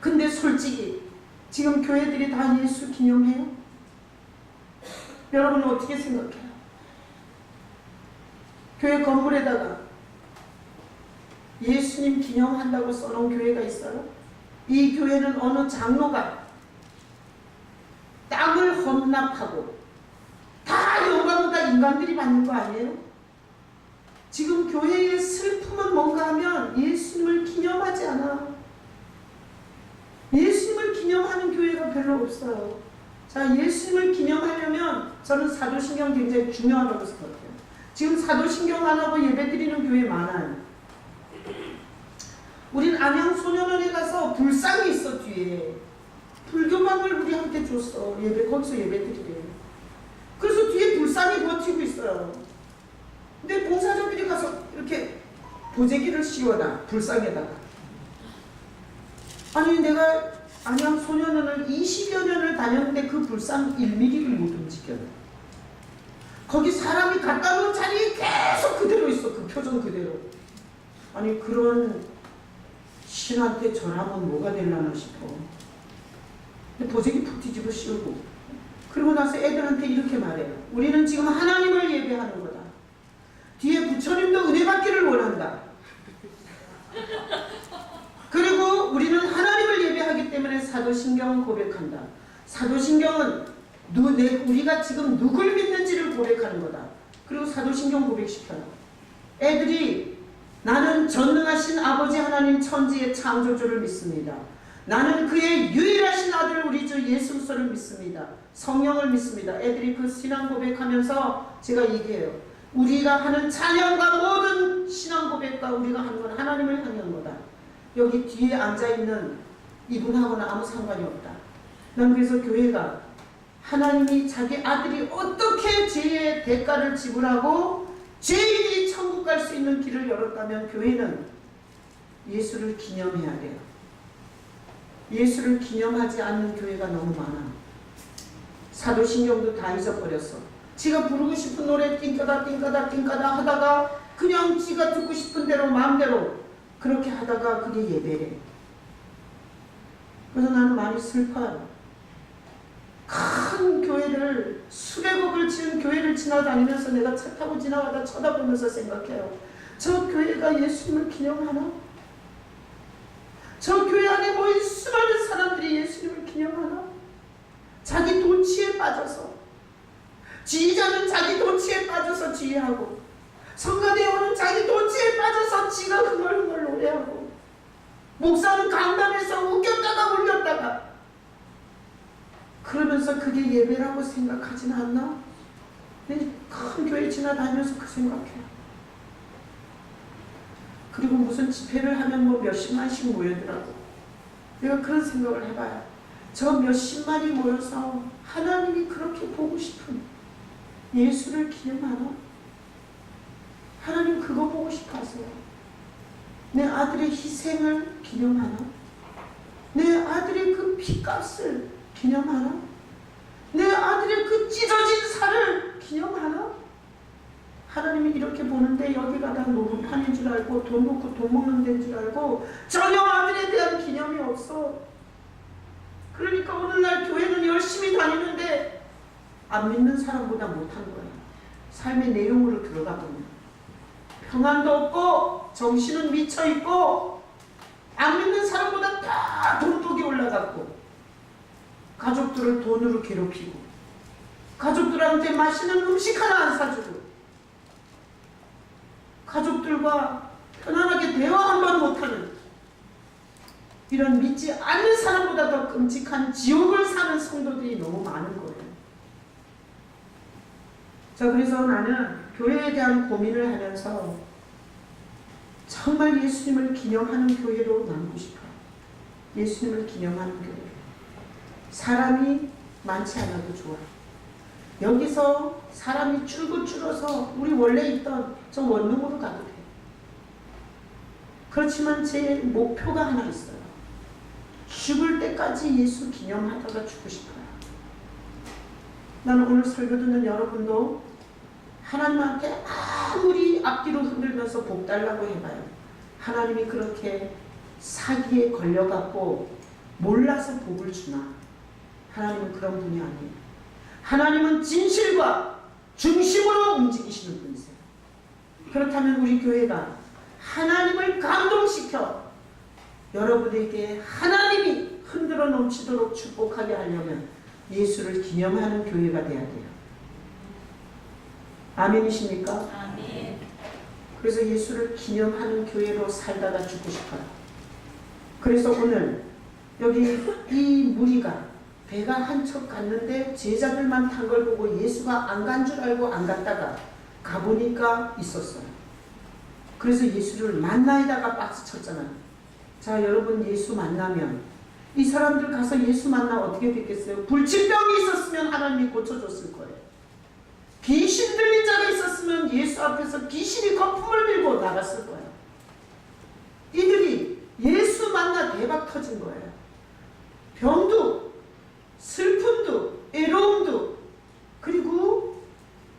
근데 솔직히 지금 교회들이 다 예수 기념해요? 여러분은 어떻게 생각해요? 교회 건물에다가 예수님 기념한다고 써놓은 교회가 있어요? 이 교회는 어느 장로가 땅을 헌납하고 다 영광은 다 인간들이 받는 거 아니에요? 지금 교회의 슬픔은 뭔가 하면 예수님을 기념하지 않아. 예수님을 기념하는 교회가 별로 없어요. 자, 예수님을 기념하려면 저는 사도신경 굉장히 중요하다고 생각해요. 지금 사도신경 안 하고 예배드리는 교회 많아요. 우린 안양소년원에 가서 불상이 있어. 뒤에 불교방을 우리한테 줬어. 거기서 예배드리래. 그래서 뒤에 불상이 버티고 있어요. 근데 봉사자들이 가서 이렇게 보재기를 씌워놔. 불상에다가. 아니 내가 안양소년원을 20여 년을 다녔는데 그 불상 1mm를 못 움직여. 거기 사람이 갖다 놓은 자리에 계속 그대로 있어. 그 표정 그대로. 아니 그런 신한테 절하면 뭐가 되려나 싶어. 근데 보재기 푹 뒤집어 씌우고 그러고 나서 애들한테 이렇게 말해요. 우리는 지금 하나님을 예배하는 거다. 뒤에 부처님도 은혜 받기를 원한다. 그리고 우리는 하나님을 예배하기 때문에 사도신경을 고백한다. 사도신경은 우리가 지금 누굴 믿는지를 고백하는 거다. 그리고 사도신경 고백시켜요. 애들이 나는 전능하신 아버지 하나님 천지의 창조주를 믿습니다. 나는 그의 유일하신 아들 우리 주 예수 그리스도를 믿습니다. 성령을 믿습니다. 애들이 그 신앙 고백하면서 제가 얘기해요. 우리가 하는 찬양과 모든 신앙 고백과 우리가 하는 건 하나님을 향한 거다. 여기 뒤에 앉아있는 이분하고는 아무 상관이 없다. 난 그래서 교회가 하나님이 자기 아들이 어떻게 죄의 대가를 지불하고 죄인이 천국 갈 수 있는 길을 열었다면 교회는 예수를 기념해야 돼요. 예수를 기념하지 않는 교회가 너무 많아. 사도신경도 다 잊어버렸어. 지가 부르고 싶은 노래 띵까다 하다가 그냥 지가 듣고 싶은 대로 마음대로 그렇게 하다가 그게 예배래. 그래서 나는 많이 슬퍼요. 큰 교회를 수백억을 지은 교회를 지나다니면서 내가 차 타고 지나가다 쳐다보면서 생각해요. 저 교회가 예수님을 기념하나? 저 교회 안에 모인 수많은 사람들이 예수님을 기념하나? 자기 도취에 빠져서, 지휘자는 자기 도취에 빠져서 지휘하고, 성가대원은 자기 도취에 빠져서 지가 흥얼흥얼 노래하고, 목사는 강단에서 웃겼다가 울렸다가 그러면서 그게 예배라고 생각하진 않나? 큰 교회 지나다니면서 그 생각해요. 그리고 무슨 집회를 하면 뭐 몇십만씩 모이더라고. 내가 그런 생각을 해봐요. 저 몇십만이 모여서 하나님이 그렇게 보고 싶은 예수를 기념하나? 하나님 그거 보고 싶어 하세요. 내 아들의 희생을 기념하나? 내 아들의 그 피값을 기념하나? 내 아들의 그 찢어진 살을 기념하나? 하나님이 이렇게 보는데 여기가 다 노름판인 줄 알고 돈 놓고 돈 먹는 데인 줄 알고 전혀 아들에 대한 기념이 없어. 그러니까 오늘날 교회는 열심히 다니는데 안 믿는 사람보다 못한 거예요. 삶의 내용으로 들어가 보면 평안도 없고 정신은 미쳐있고 안 믿는 사람보다 다 돈독이 올라갔고 가족들을 돈으로 괴롭히고 가족들한테 맛있는 음식 하나 안 사주고 가족들과 편안하게 대화 한 번 못하는 이런 믿지 않는 사람보다 더 끔찍한 지옥을 사는 성도들이 너무 많은 거예요. 자, 그래서 나는 교회에 대한 고민을 하면서 정말 예수님을 기념하는 교회로 남고 싶어요. 예수님을 기념하는 교회. 사람이 많지 않아도 좋아. 여기서 사람이 줄고 줄어서 우리 원래 있던 저 원룸으로 가도 돼. 그렇지만 제 목표가 하나 있어요. 죽을 때까지 예수 기념하다가 죽고 싶어요. 나는 오늘 설교 듣는 여러분도 하나님한테 아무리 앞뒤로 흔들면서 복 달라고 해봐요. 하나님이 그렇게 사기에 걸려갖고 몰라서 복을 주나? 하나님은 그런 분이 아니에요. 하나님은 진실과 중심으로 움직이시는 분이세요. 그렇다면 우리 교회가 하나님을 감동시켜 여러분에게 하나님이 흔들어 넘치도록 축복하게 하려면 예수를 기념하는 교회가 돼야 돼요. 아멘이십니까? 아멘. 그래서 예수를 기념하는 교회로 살다가 죽고 싶어요. 그래서 오늘 여기 이 무리가 배가 한 척 갔는데 제자들만 탄 걸 보고 예수가 안 간 줄 알고 안 갔다가 가보니까 있었어요. 그래서 예수를 만나에다가 박스 쳤잖아요. 자, 여러분 예수 만나면 이 사람들 가서 예수 만나 어떻게 됐겠어요? 불치병이 있었으면 하나님이 고쳐줬을 거예요. 귀신 들린 자가 있었으면 예수 앞에서 귀신이 거품을 들고 나갔을 거예요. 이들이 예수 만나 대박 터진 거예요. 병도 슬픔도 애로움도 그리고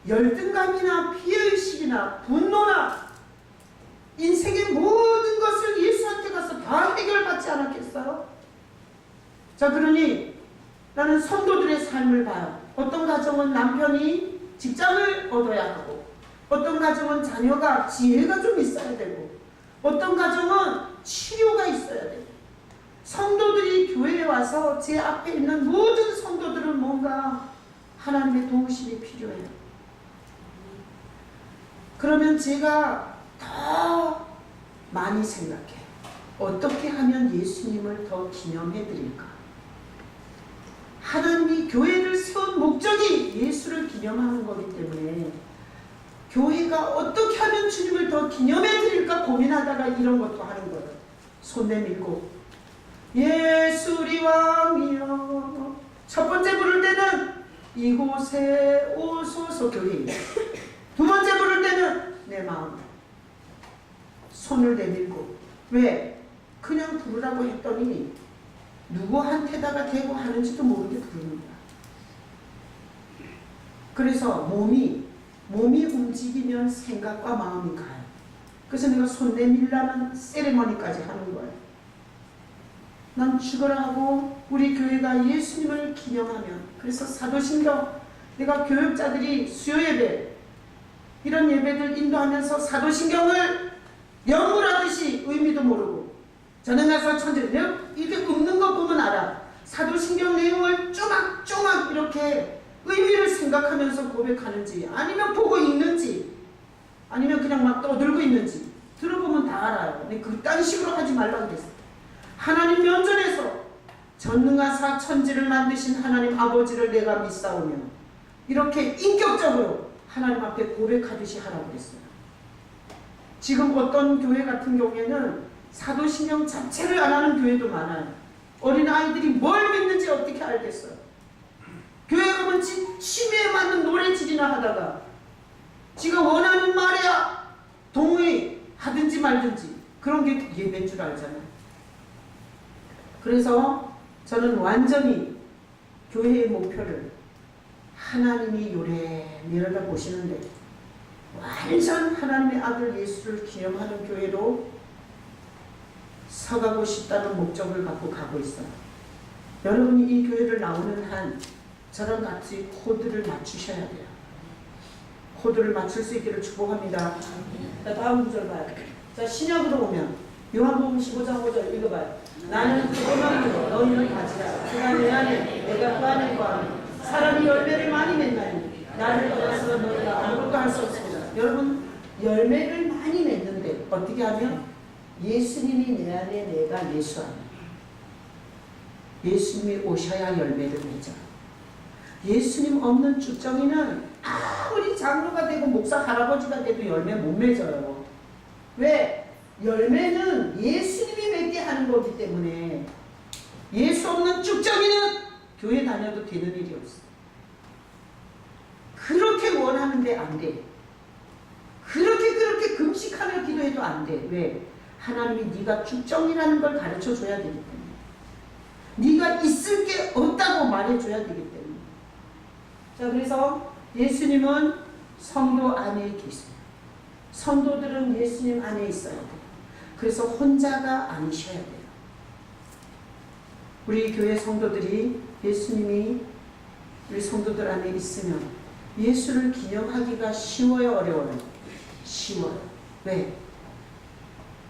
열등감이나 피해의식이나 분노나 인생의 모든 것을 예수한테 가서 다 해결받지 않았겠어요? 자, 그러니 나는 성도들의 삶을 봐요. 어떤 가정은 남편이 직장을 얻어야 하고 어떤 가정은 자녀가 지혜가 좀 있어야 되고 어떤 가정은 치료가 있어야 되고 성도들이 교회에 와서 제 앞에 있는 모든 성도들은 뭔가 하나님의 도우심이 필요해요. 그러면 제가 더 많이 생각해요. 어떻게 하면 예수님을 더 기념해 드릴까? 하나님이 교회를 세운 목적이 예수를 기념하는 거기 때문에 교회가 어떻게 하면 주님을 더 기념해 드릴까 고민하다가 이런 것도 하는 거예요. 손 내밀고 예수 우리 왕이여. 첫 번째 부를 때는 이곳에 오소서 교회예요. 두 번째 부를 때는 내 마음. 손을 내밀고. 왜? 그냥 부르라고 했더니 누구한테다가 대고 하는지도 모르게 부르는 거야. 그래서 몸이 움직이면 생각과 마음이 가요. 그래서 내가 손 내밀라는 세레머니까지 하는 거예요. 난 죽어라 하고 우리 교회가 예수님을 기념하면, 그래서 사도신경, 내가 교육자들이 수요예배 이런 예배들 인도하면서 사도신경을 연구하듯이 의미도 모르고 전능하사 천재 이렇게 읊는 거 보면 알아. 사도신경 내용을 쪼막쪼막 이렇게 의미를 생각하면서 고백하는지, 아니면 보고 읽는지, 아니면 그냥 막 떠들고 있는지 들어보면 다 알아요. 근데 그딴 식으로 하지 말라고 그랬어요. 하나님 면전에서 전능하사 천지를 만드신 하나님 아버지를 내가 믿사오며 이렇게 인격적으로 하나님 앞에 고백하듯이 하라고 그랬어요. 지금 어떤 교회 같은 경우에는 사도신경 자체를 안 하는 교회도 많아요. 어린아이들이 뭘 믿는지 어떻게 알겠어요. 교회 가면 취미에 맞는 노래질이나 하다가 지가 원하는 말이야 동의 하든지 말든지 그런 게 예배인 줄 알잖아요. 그래서 저는 완전히 교회의 목표를 하나님이 요래 내려다보시는데 완전 하나님의 아들 예수를 기념하는 교회로 서가고 싶다는 목적을 갖고 가고 있어요. 여러분이 이 교회를 나오는 한 저랑 같이 코드를 맞추셔야 돼요. 코드를 맞출 수 있기를 축복합니다. 자, 다음 구절 봐요. 자, 신약으로 보면 요한복음 15장 5절 읽어봐요. 나는 그것만으로 너희를 가지라. 그가 내 안에 내가 그 안에 거하니 사람이 열매를 많이 맺나니 나를 떠나서 너희가 아무것도 할 수 없습니다. 여러분, 열매를 많이 맺는데 어떻게 하면? 예수님이 내 안에 내가 예수 안에. 예수님이 오셔야 열매를 맺어. 예수님 없는 쭉정이는 아무리 장로가 되고 목사 할아버지가 돼도 열매 못 맺어요. 왜? 열매는 예수님이 맺게 하는 거기 때문에 예수 없는 쭉정이는 교회 다녀도 되는 일이 없어. 그렇게 원하는데 안 돼. 그렇게 금식하며 기도해도 안 돼. 왜? 하나님이 네가 쭉정이라는 걸 가르쳐 줘야 되기 때문에. 네가 있을 게 없다고 말해줘야 되기 때문에. 자, 그래서 예수님은 성도 안에 계세요. 성도들은 예수님 안에 있어야 돼요. 그래서 혼자가 아니셔야 돼요. 우리 교회 성도들이 예수님이 우리 성도들 안에 있으면 예수를 기념하기가 쉬워요, 어려워요? 쉬워요. 왜?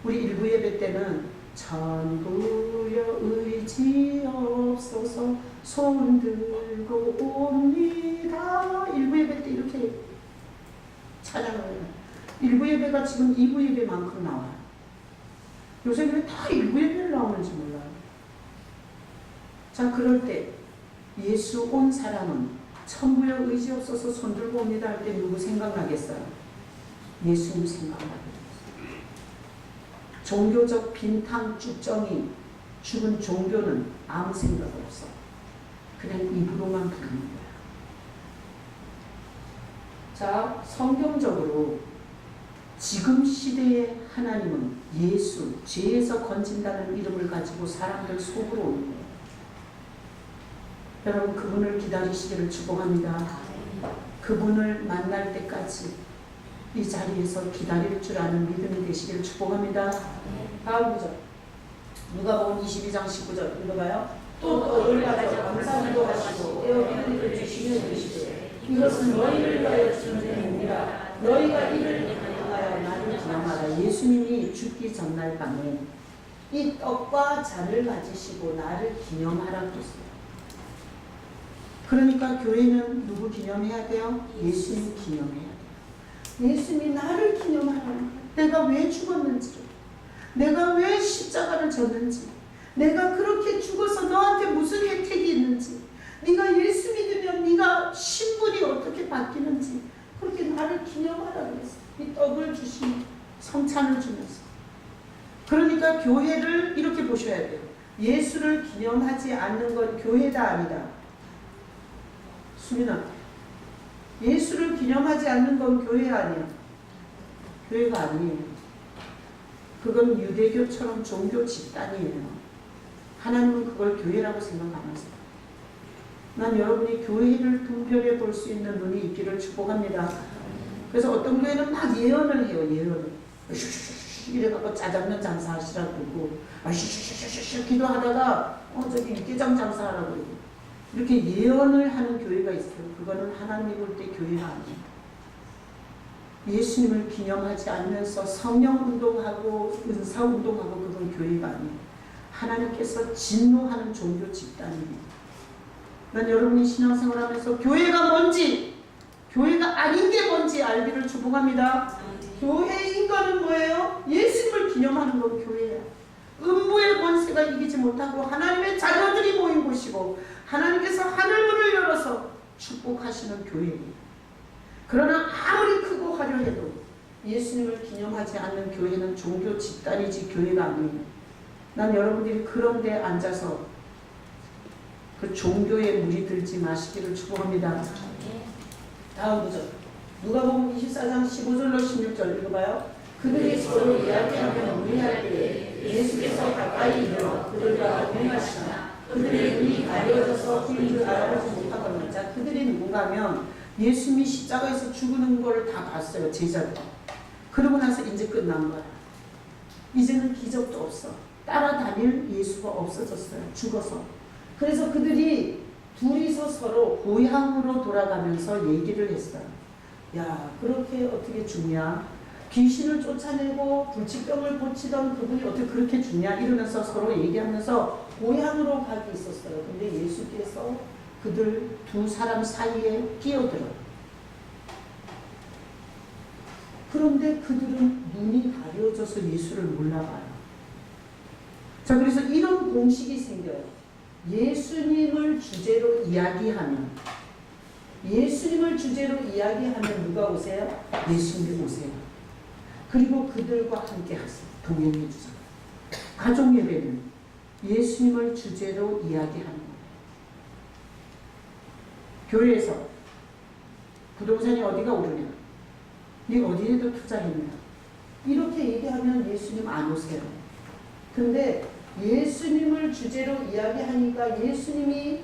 우리 일부 예배 때는 전부여 의지 없어서 손 들고 옵니다. 일부 예배 때 이렇게 찬양을 해요. 일부 예배가 지금 2부 예배만큼 나와요. 요새 왜 다 일부 예배를 나오는지 몰라요. 자, 그럴 때 예수 온 사람은 천부여 의지 없어서 손 들고 옵니다 할 때 누구 생각나겠어요? 예수님 생각나겠어요. 종교적 빈탕 쭉정이 죽은 종교는 아무 생각 없어. 그냥 입으로만 부르는 거야. 자, 성경적으로 지금 시대의 하나님은 예수, 죄에서 건진다는 이름을 가지고 사람들 속으로 오는 거예요. 여러분, 그분을 기다리시기를 축복합니다. 그분을 만날 때까지 이 자리에서 기다릴 줄 아는 믿음이 되시기를 축복합니다. 다음 구절. 누가복음 22장 19절 읽어봐요. 또 너희를 가져 감사기도 하시고 떼어비는 일을 주시며 이르시되 이것은 너희를 위하여 주는 행위라. 너희가 이를 행하여 나를 기념하라. 예수님이 죽기 전날 밤에 이 떡과 잔을 가지시고 나를 기념하라고 했어요. 그러니까 교회는 누구 기념해야 돼요? 예수님 기념해야 돼요. 예수님이 나를 기념하라는 거예요. 내가 왜 죽었는지를, 내가 왜 십자가를 졌는지, 내가 그렇게 죽어서 너한테 무슨 혜택이 있는지, 네가 예수 믿으면 네가 신분이 어떻게 바뀌는지 그렇게 나를 기념하라고 했어요. 이 떡을 주시고 성찬을 주면서. 그러니까 교회를 이렇게 보셔야 돼요. 예수를 기념하지 않는 건 교회다 아니다. 수민아, 예수를 기념하지 않는 건 교회 아니야. 교회가 아니에요. 그건 유대교처럼 종교 집단이에요. 하나님은 그걸 교회라고 생각 안 하세요. 난 여러분이 교회를 분별해 볼 수 있는 눈이 있기를 축복합니다. 그래서 어떤 교회는 막 예언을 해요. 예언을 이래갖고 짜장면 장사하시라고 그러고, 슈슈슈슈슈 기도하다가 저기 육개장 장사하라고 그러고, 이렇게 예언을 하는 교회가 있어요. 그거는 하나님이 볼 때 교회가 아니에요. 예수님을 기념하지 않으면서 성령운동하고 은사운동하고 그건 교회가 아니에요. 하나님께서 진노하는 종교 집단입니다. 난 여러분이 신앙생활하면서 교회가 뭔지, 교회가 아닌 게 뭔지 알기를 축복합니다. 교회인 거는 뭐예요? 예수님을 기념하는 건 교회야. 음부의 권세가 이기지 못하고 하나님의 자녀들이 모인 곳이고 하나님께서 하늘문을 열어서 축복하시는 교회입니다. 그러나 아무리 크고 화려해도 예수님을 기념하지 않는 교회는 종교 집단이지 교회가 아니에요. 난 여러분들이 그런 데 앉아서 그 종교에 물이 들지 마시기를 축복합니다. 다음 구절. 누가복음 24장 15절로 16절 읽어봐요. 그들이 서로 이야기하며 논의할 때에 예수께서 가까이 이르러 그들과 동행하시나 그들의 눈이 가려져서 그를 알아보지 못하거든요. 자, 그들이 누군가 하면 예수님이 십자가에서 죽는 걸 다 봤어요. 제자들. 그러고 나서 이제 끝난 거야. 이제는 기적도 없어. 따라다닐 예수가 없어졌어요. 죽어서. 그래서 그들이 둘이서 서로 고향으로 돌아가면서 얘기를 했어요. 야, 그렇게 어떻게 죽냐? 귀신을 쫓아내고 불치병을 고치던 그분이 어떻게 그렇게 죽냐? 이러면서 서로 얘기하면서 고향으로 가기 있었어요. 근데 예수께서 그들 두 사람 사이에 끼어들어요. 그런데 그들은 눈이 가려져서 예수를 몰라봐요. 자, 그래서 이런 공식이 생겨요. 예수님을 주제로 이야기하면, 예수님을 주제로 이야기하면 누가 오세요? 예수님이 오세요. 그리고 그들과 함께 하세요. 동행해 주세요. 가족 예배는 예수님을 주제로 이야기하는 거예요. 교회에서 부동산이 어디가 오르냐? 네 어디에도 투자했냐? 이렇게 얘기하면 예수님 안 오세요. 근데 예수님을 주제로 이야기하니까 예수님이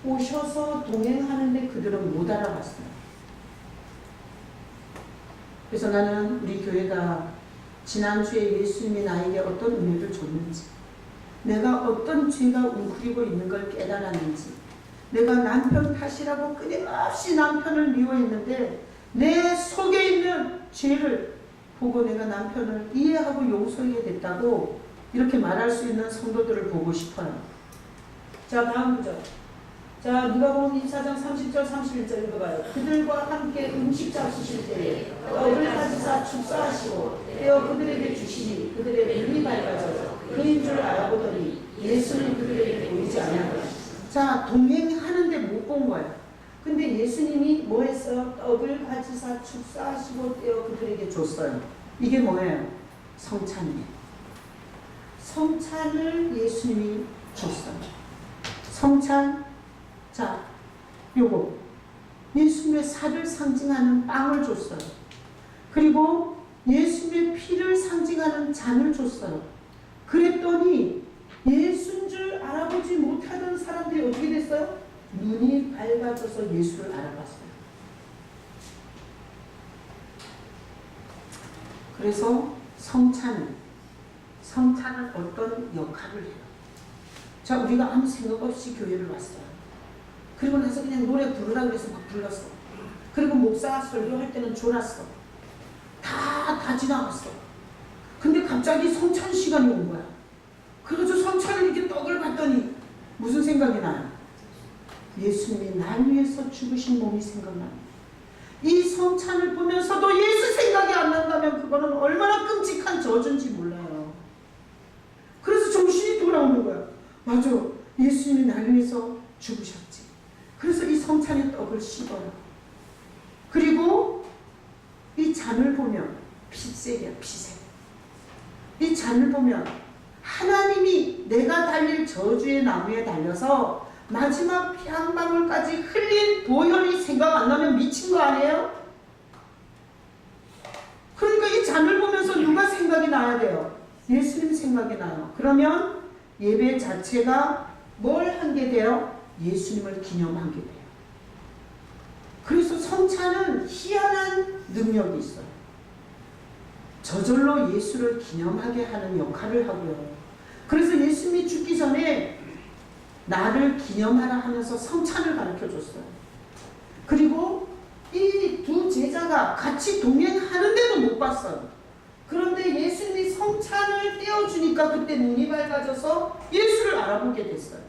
오셔서 동행하는데 그들은 못 알아봤어요. 그래서 나는 우리 교회가 지난주에 예수님이 나에게 어떤 은혜를 줬는지, 내가 어떤 죄가 웅크리고 있는 걸 깨달았는지, 내가 남편 탓이라고 끊임없이 남편을 미워했는데 내 속에 있는 죄를 보고 내가 남편을 이해하고 용서하게 됐다고 이렇게 말할 수 있는 성도들을 보고 싶어요. 자, 다음 구절. 자, 누가복음 24장 30절 31절 읽어봐요. 그들과 함께 음식 잡수실 때에 떡을 가지사 축사하시고 떼어 그들에게 주시니 그들의 눈이 밝아져 그인 줄 알아보더니 예수는 그들에게 보이지 않았더라. 자, 동행하는데 못 본 거야. 근데 예수님이 뭐 했어요? 떡을 가지사 축사하시고 떼어 그들에게 줬어요. 이게 뭐예요? 성찬이에요. 성찬을 예수님이 줬어요. 성찬. 자, 요거 예수님의 살을 상징하는 빵을 줬어요. 그리고 예수님의 피를 상징하는 잔을 줬어요. 그랬더니 예수인 줄 알아보지 못하던 사람들이 어떻게 됐어요? 눈이 밝아져서 예수를 알아봤어요. 그래서 성찬은 어떤 역할을 해요? 자, 우리가 아무 생각 없이 교회를 왔어요. 그리고 나서 그냥 노래 부르라고 해서 막 불렀어. 그리고 목사 설교할 때는 졸았어. 다 지나갔어. 근데 갑자기 성찬 시간이 온 거야. 그래가지고 성찬을 이렇게 떡을 봤더니 무슨 생각이 나요? 예수님이 날 위해서 죽으신 몸이 생각나요. 이 성찬을 보면서도 예수 생각이 안 난다면 그거는 얼마나 끔찍한 저주인지 몰라요. 그래서 정신이 돌아오는 거야. 맞아, 예수님이 날 위해서 죽으셨지. 그래서 이 성찬의 떡을 씹어요. 그리고 이 잔을 보면 피색이야, 피색. 이 잔을 보면 하나님이 내가 달릴 저주의 나무에 달려서 마지막 피 한 방울까지 흘린 보혈이 생각 안 나면 미친 거 아니에요? 그러니까 이 잔을 보면서 누가 생각이 나야 돼요? 예수님 생각이 나요. 그러면 예배 자체가 뭘 한 게 돼요? 예수님을 기념한 게 돼요. 그래서 성찬은 희한한 능력이 있어요. 저절로 예수를 기념하게 하는 역할을 하고요. 그래서 예수님이 죽기 전에 나를 기념하라 하면서 성찬을 가르쳐줬어요. 그리고 이 두 제자가 같이 동행하는데도 못 봤어요. 그런데 예수님이 성찬을 떼어주니까 그때 눈이 밝아져서 예수를 알아보게 됐어요.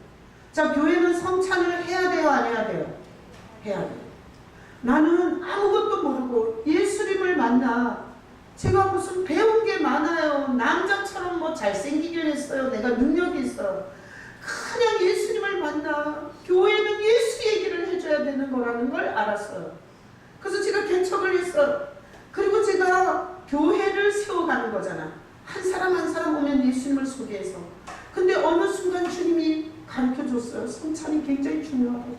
자, 교회는 성찬을 해야 돼요, 안 해야 돼요? 해야 돼요. 나는 아무것도 모르고 예수님을 만나 제가 무슨 배운 게 많아요. 남자처럼 뭐 잘생기긴 했어요. 내가 능력이 있어요. 그냥 예수님을 만나 교회는 예수 얘기를 해줘야 되는 거라는 걸 알았어요. 그래서 제가 개척을 했어요. 그리고 제가 교회를 세워가는 거잖아. 한 사람 한 사람 오면 예수님을 소개해서. 근데 어느 순간 주님이 가르쳐줬어요. 성찬이 굉장히 중요하다고.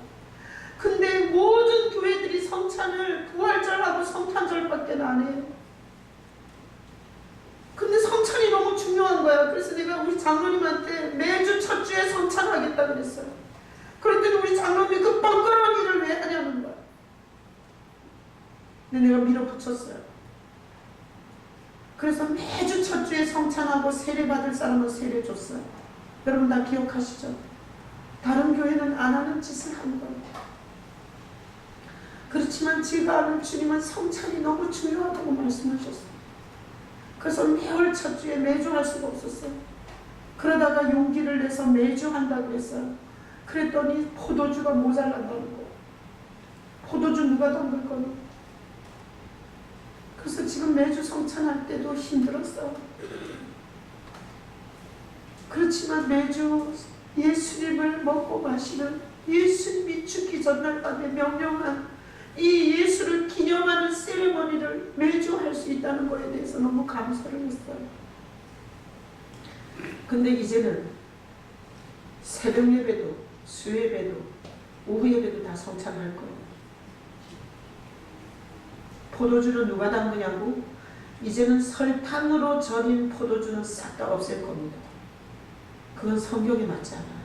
근데 모든 교회들이 성찬을 부활절하고 성탄절밖에 안 해요. 근데 성찬이 너무 중요한 거야. 그래서 내가 우리 장로님한테 매주 첫 주에 성찬하겠다 그랬어요. 그랬더니 우리 장로님이 그 뻔뻔한 일을 왜 하냐는 거야. 근데 내가 밀어붙였어요. 그래서 매주 첫 주에 성찬하고 세례 받을 사람은 세례 줬어요. 여러분 다 기억하시죠? 다른 교회는 안 하는 짓을 하는 거예요. 그렇지만 제가 아는 주님은 성찬이 너무 중요하다고 말씀하셨어요. 그래서 매월 첫 주에 매주 할 수가 없었어요. 그러다가 용기를 내서 매주 한다고 했어요. 그랬더니 포도주가 모자란다는 거. 포도주 누가 담글 거니? 그래서 지금 매주 성찬할 때도 힘들었어요. 그렇지만 매주 예수님을 먹고 마시는 예수님이 죽기 전날까지 명령한 이 예수를 기념하는 세레머니를 매주 할 수 있다는 것에 대해서 너무 감사를 했어요. 근데 이제는 새벽 예배도 수요 예배도 오후 예배도 다 성찬할 거예요. 포도주는 누가 담그냐고? 이제는 설탕으로 절인 포도주는 싹 다 없앨 겁니다. 그건 성경에 맞지 않아요.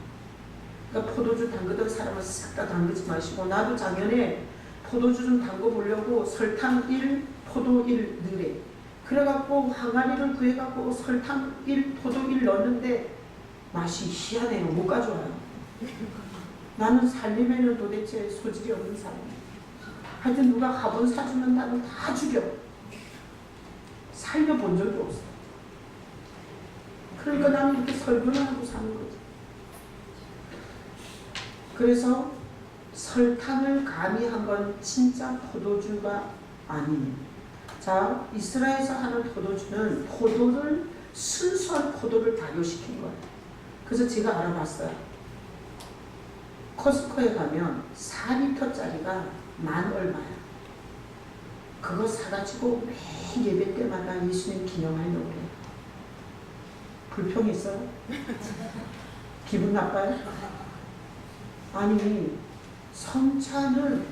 그러니까 포도주 담그던 사람은 싹 다 담그지 마시고, 나도 작년에 포도주 좀 담궈보려고 설탕 1, 포도 1 넣으래. 그래갖고 항아리를 구해갖고 설탕 1, 포도 1 넣었는데 맛이 희한해요. 못 가져와요. 나는 살림에는 도대체 소질이 없는 사람이에요. 하여튼 누가 화분 사주면 나는 다 죽여. 살려본 적이 없어. 그러니까 나는 이렇게 설교를 하고 사는 거지. 그래서 설탕을 가미한 건 진짜 포도주가 아니에요. 자, 이스라엘에서 하는 포도주는 포도를, 순수한 포도를 발효시킨 거예요. 그래서 제가 알아봤어요. 코스코에 가면 4리터짜리가 10,000얼마야. 그거 사가지고 매 예배 때마다 예수님 기념하려고 해요. 불평 있어요? 기분 나빠요? 아니, 성찬은,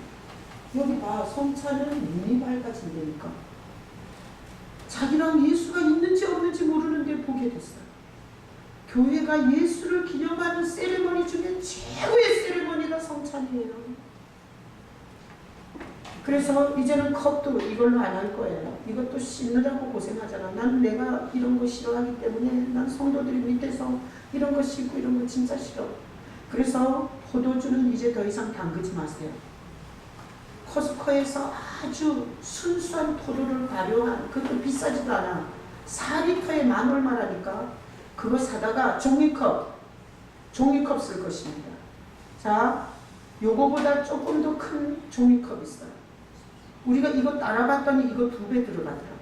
여기 봐, 성찬은 눈이 밝아진다니까. 자기랑 예수가 있는지 없는지 모르는데 보게 됐어요. 교회가 예수를 기념하는 세레머니 중에 최고의 세레머니가 성찬이에요. 그래서 이제는 컵도 이걸로 안 할 거예요. 이것도 씻느라고 고생하잖아. 난 내가 이런 거 싫어하기 때문에 난 성도들이 밑에서 이런 거 씻고 이런 거 진짜 싫어. 그래서 포도주는 이제 더 이상 담그지 마세요. 코스코에서 아주 순수한 포도를 발효한, 그것도 비싸지도 않아. 4리터에 10,000얼마라니까. 그거 사다가 종이컵 쓸 것입니다. 자, 요거보다 조금 더 큰 종이컵 있어요. 우리가 이거 따라봤더니 이거 2배 들어가더라.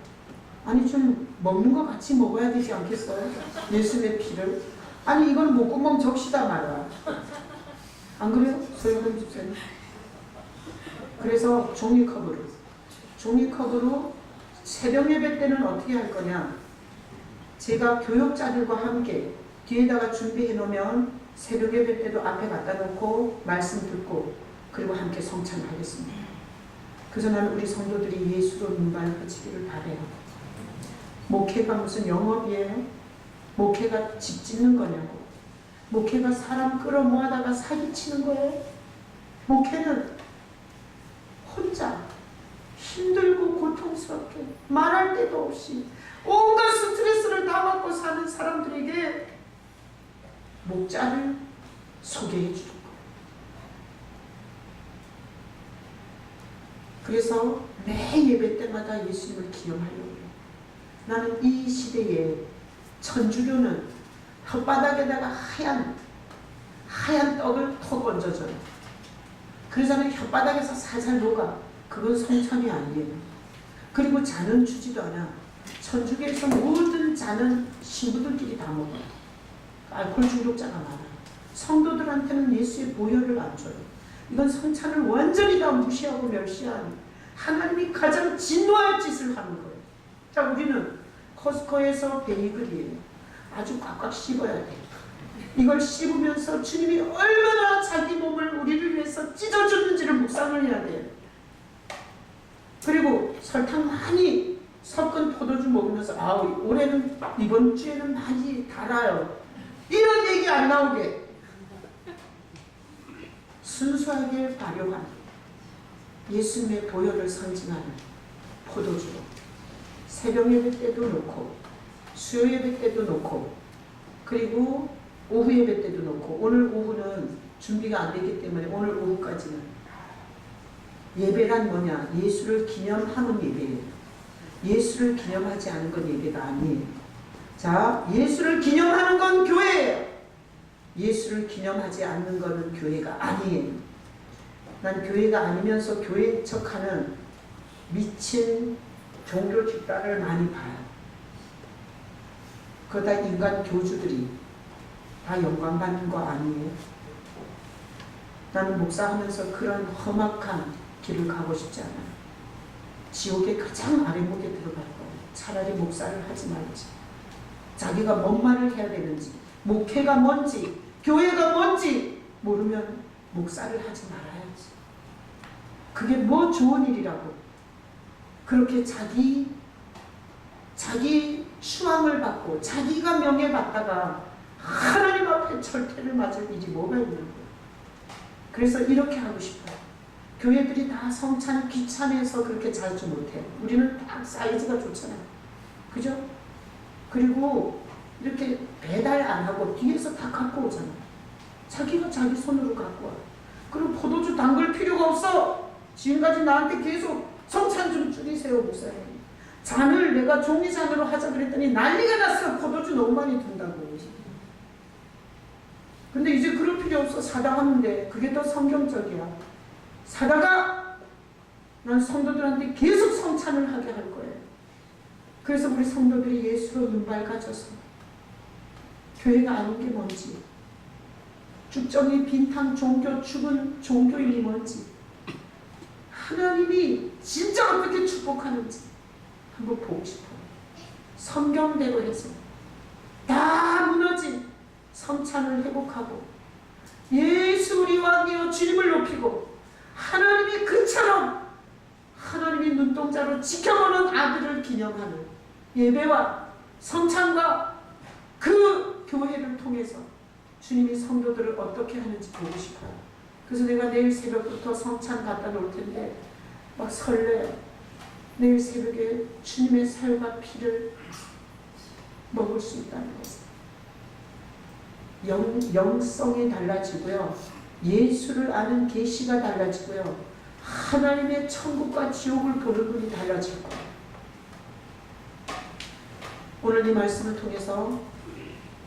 아니 좀 먹는 거 같이 먹어야 되지 않겠어요? 예수의 피를. 아니 이건 목구멍 적시다 말아. 안 그래요? 소영은 집사님. 그래서 종이컵으로 새벽 예배 때는 어떻게 할 거냐? 제가 교역자들과 함께 뒤에다가 준비해 놓으면 새벽 예배 때도 앞에 갖다 놓고 말씀 듣고 그리고 함께 성찬하겠습니다. 그래서 나는 우리 성도들이 예수로 눈발 그치기를 바래요. 목회가 무슨 영업이에요? 목회가 집 짓는 거냐고. 목회가 사람 끌어모아다가 사기치는 거예요? 목회는 혼자 힘들고 고통스럽게 말할 데도 없이 온갖 스트레스를 다 받고 사는 사람들에게 목자를 소개해 주는 거예요. 그래서 매 예배 때마다 예수님을 기억하려고 해요. 나는 이 시대에 천주교는 혓바닥에다가 하얀 떡을 톡 얹어줘요. 그러잖아요. 혓바닥에서 살살 녹아. 그건 성찬이 아니에요. 그리고 잔은 주지도 않아. 천주교에서 모든 잔은 신부들끼리 다 먹어요. 알코올 중독자가 많아요. 성도들한테는 예수의 보혈을 안 줘요. 이건 성찬을 완전히 다 무시하고 멸시한 하나님이 가장 진노할 짓을 하는 거예요. 자, 우리는 코스코에서 베이글이에요. 아주 꽉꽉 씹어야 돼요. 이걸 씹으면서 주님이 얼마나 자기 몸을 우리를 위해서 찢어줬는지를 묵상을 해야 돼요. 그리고 설탕 많이 섞은 포도주 먹으면서 올해는 이번 주에는 많이 달아요. 이런 얘기 안 나오게 순수하게 발효한 예수님의 보혈을 상징하는 포도주로 새벽 예배 때도 놓고 수요 예배 때도 놓고 그리고 오후 예배 때도 놓고 오늘 오후는 준비가 안 되기 때문에 오늘 오후까지는 예배란 뭐냐? 예수를 기념하는 예배예요. 예수를 기념하지 않은 건 예배가 아니에요. 자, 예수를 기념하는 건 교회예요. 예수를 기념하지 않는 것은 교회가 아니에요. 난 교회가 아니면서 교회 척하는 미친 종교 집단을 많이 봐요. 그거 다 인간 교주들이 다 영광받는 거 아니에요? 나는 목사하면서 그런 험악한 길을 가고 싶지 않아요. 지옥의 가장 아래목에 들어갈 거예요. 차라리 목사를 하지 말지. 자기가 뭔 말을 해야 되는지, 목회가 뭔지, 교회가 뭔지 모르면 목사를 하지 말아야지. 그게 뭐 좋은 일이라고. 그렇게 자기 추앙을 받고 자기가 명예받다가 하나님 앞에 절대를 맞을 일이 뭐가 있는 거예요. 그래서 이렇게 하고 싶어요. 교회들이 다 성찬 귀찮아서 그렇게 자주 못해요. 우리는 딱 사이즈가 좋잖아요. 그죠? 그리고 이렇게 배달 안 하고 뒤에서 다 갖고 오잖아요. 자기가 자기 손으로 갖고 와요. 그리고 포도주 담글 필요가 없어. 지금까지 나한테 계속 성찬 좀 줄이세요, 목사님. 잔을 내가 종이잔으로 하자 그랬더니 난리가 났어. 포도주 너무 많이 든다고. 근데 이제 그럴 필요 없어. 사다 하면 돼. 그게 더 성경적이야. 사다가 난 성도들한테 계속 성찬을 하게 할 거예요. 그래서 우리 성도들이 예수로 눈 밝아져서 교회가 아닌 게 뭔지, 죽정이 빈탕 종교, 죽은 종교인이 뭔지, 하나님이 진짜 어떻게 축복하는지 한번 보고 싶어요. 성경대로 해서 다 무너진 성찬을 회복하고 예수 우리 왕이여 주님을 높이고 하나님이 그처럼 하나님이 눈동자로 지켜보는 아들을 기념하는 예배와 성찬과 그 교회를 통해서 주님이 성도들을 어떻게 하는지 보고 싶어요. 그래서 내가 내일 새벽부터 성찬 갖다 놓을 텐데 막 설레요. 내일 새벽에 주님의 살과 피를 먹을 수 있다는 것을. 영성이 달라지고요. 예수를 아는 계시가 달라지고요. 하나님의 천국과 지옥을 보는 눈이 달라질 거예요. 오늘 이 말씀을 통해서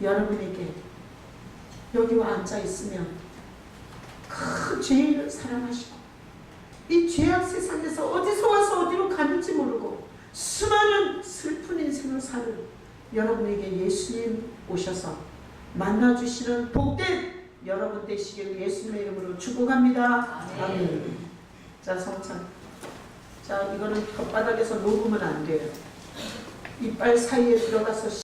여러분에게 여기 와 앉아 있으면 큰 죄인을 사랑하시고 이 죄악 세상에서 어디서 와서 어디로 가는지 모르고 수많은 슬픈 인생을 사는 여러분에게 예수님 오셔서 만나주시는 복된 여러분 되시길 예수님의 이름으로 축복합니다. 아멘. 자, 성찬. 자, 이거는 혓바닥에서 녹으면 안 돼요. 이빨 사이에 들어가서